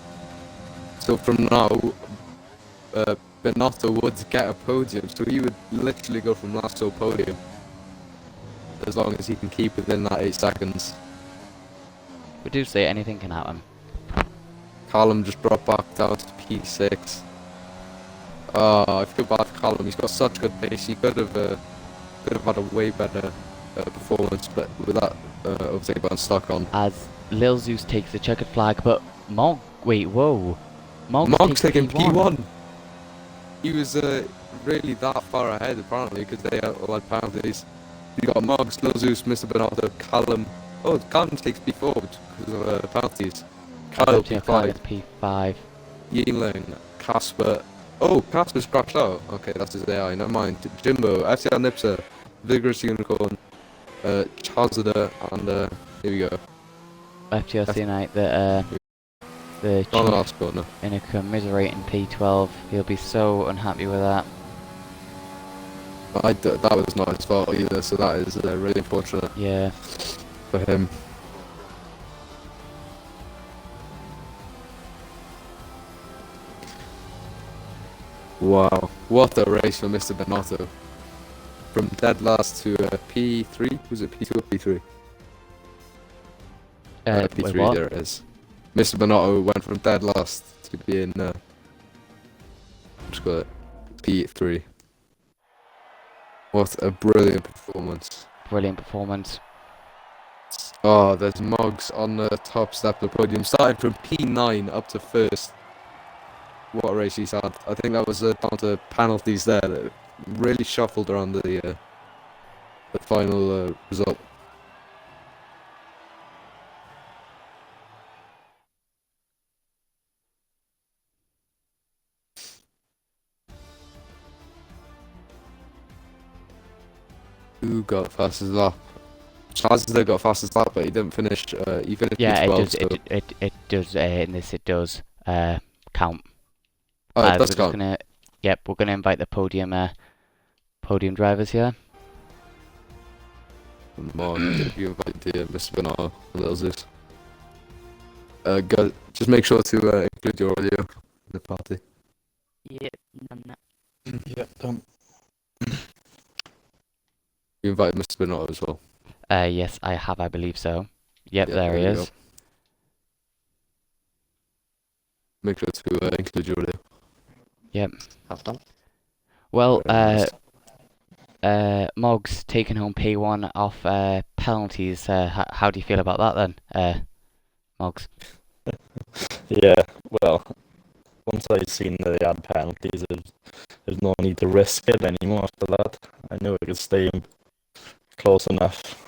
So from now, Benotto would get a podium, so he would literally go from last to a podium. As long as he can keep within that 8 seconds. We do say anything can happen. Callum just dropped back down to P6. I feel bad for Callum, he's got such good pace, he could have had a way better performance, but with that overtake button stuck on. As Lil Zeus takes the checkered flag, but Moggs Moggs taking P1. P1! He was really that far ahead apparently because they all had penalties. You got Moggs, Lil Zeus, Mr. Benotto, Callum. Oh, Callum takes P4 because of penalties. Kyle P5, P5. Yingling, Casper. Oh, Casper scratched out. Okay, that's his AI, never mind. Jimbo, FTR Nipsa, Vigorous Unicorn, Chazada, and here we go. FTRC Knight that the On the chief last corner. in a commiserating P12. He'll be so unhappy with that. That was not his fault either, so that is really unfortunate Yeah. for him. Wow, what a race for Mr. Benotto. From dead last to P3, was it P2 or P3? P3, Wait, what? there it is. Mr. Benotto went from dead last to being, I'm just got it. P3. What a brilliant performance. Brilliant performance. Oh, there's Moggs on the top step of the podium, starting from P9 up to first. What a race he's had. I think that was down to penalties there that really shuffled around the final result. Who got fastest lap? Chaz got fastest lap, but he didn't finish. He finished Yeah, P12. it does. In this, it does count. Oh, it does we're count. we're gonna invite the podium drivers here. Come on, you invite the Mr. Bernardo and Little Zeus. Just make sure to include your audio in the party. Yep, done that. Yeah, done. You invite Mr. Bernardo as well. Yes, I have. I believe so. Yep, Yeah, there he you is. go. Make sure to include your audio. Yep. Have done. Well, Very Moggs taking home P1 off penalties. How do you feel about that then, Moggs? Yeah, well, once I seen that they had penalties, there's no need to risk it anymore after that. I knew I could stay close enough,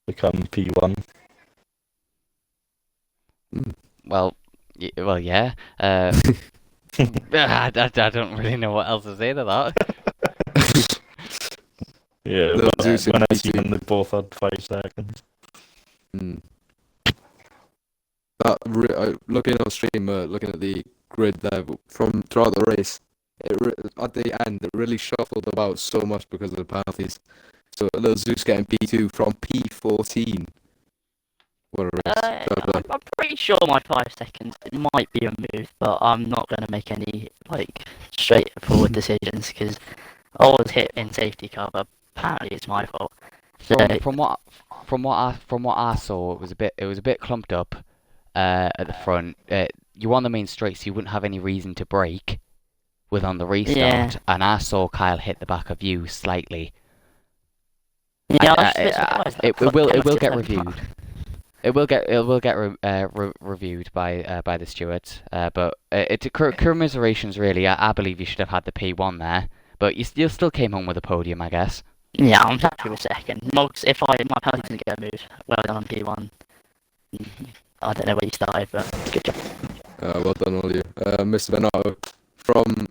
become P1. Well, yeah. I don't really know what else to say to that. Yeah, Little Zeus in when I P2. seen them, they both had 5 seconds. Looking on stream, looking at the grid there from throughout the race, at the end it really shuffled about so much because of the penalties. So Little Zeus getting P2 from P14. What a race! Fair play. I'm pretty sure my 5 seconds might be removed, but I'm not going to make any straightforward decisions because I was hit in safety car, but apparently it's my fault. So, From what I saw, it was a bit clumped up at the front. You were on the main straight, so you wouldn't have any reason to brake on the restart. Yeah. And I saw Kyle hit the back of you slightly. yeah, I was a bit surprised that It clock will came get up to reviewed. 10. It will get reviewed by the stewards. But it's commiserations really. I believe you should have had the P1 there, but you still came home with a podium, I guess. Yeah, I'm happy with second. Moggs, if my penalty didn't get moved, well done on P1. I don't know where you started, but good job. Well done, all you. Mr. Bernardo, from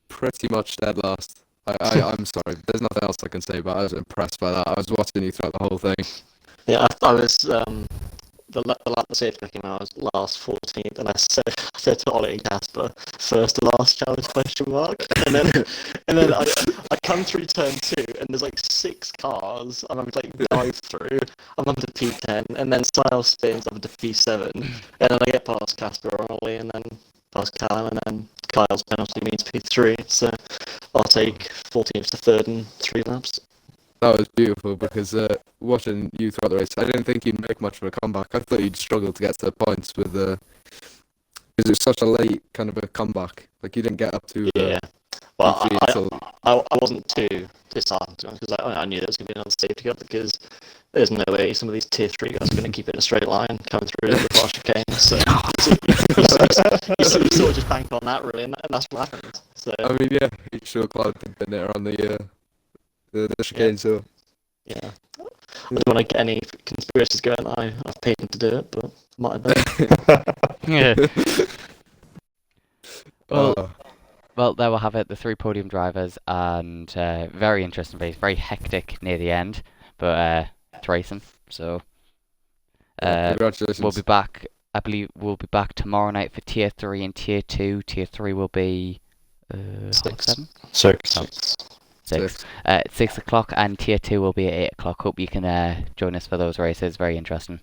pretty much dead last. I'm sorry, there's nothing else I can say, but I was impressed by that. I was watching you throughout the whole thing. Yeah, I was the lap that safety car came out, I was last 14th, and I said to Ollie and Casper, first to last challenge question mark, and then I come through turn 2, and there's like 6 cars, and I'm like dive through, I'm on to P10, and then someone else spins up to P7, and then I get past Casper or Ollie, and then past Callum, and then Kyle's penalty means P3, so I'll take 14th to 3rd in 3 laps. That was beautiful because watching you throughout the race, I didn't think you'd make much of a comeback. I thought you'd struggle to get to the points with because it was such a late kind of a comeback. Like you didn't get up to Yeah. Well, P3 until I wasn't too disheartened because I knew there was going to be another safety car because there's no way some of these tier 3 guys are going to keep it in a straight line coming through the far chicane. So you sort of just bank on that really, and that's what happened. So I mean, yeah, you sure Cloud had been there on the chicane, so yeah, I don't want to get any conspiracies going. I've paid them to do it, but might have done. Yeah. Well, uh, Well, there we'll have it, the 3 podium drivers, and very interesting race, very hectic near the end, but it's racing, so congratulations. we'll be back, I believe we'll be back tomorrow night for Tier 3 and Tier 2. Tier 3 will be 7? 6. Oh, 6. 6 o'clock, and Tier 2 will be at 8 o'clock. Hope you can join us for those races, very interesting.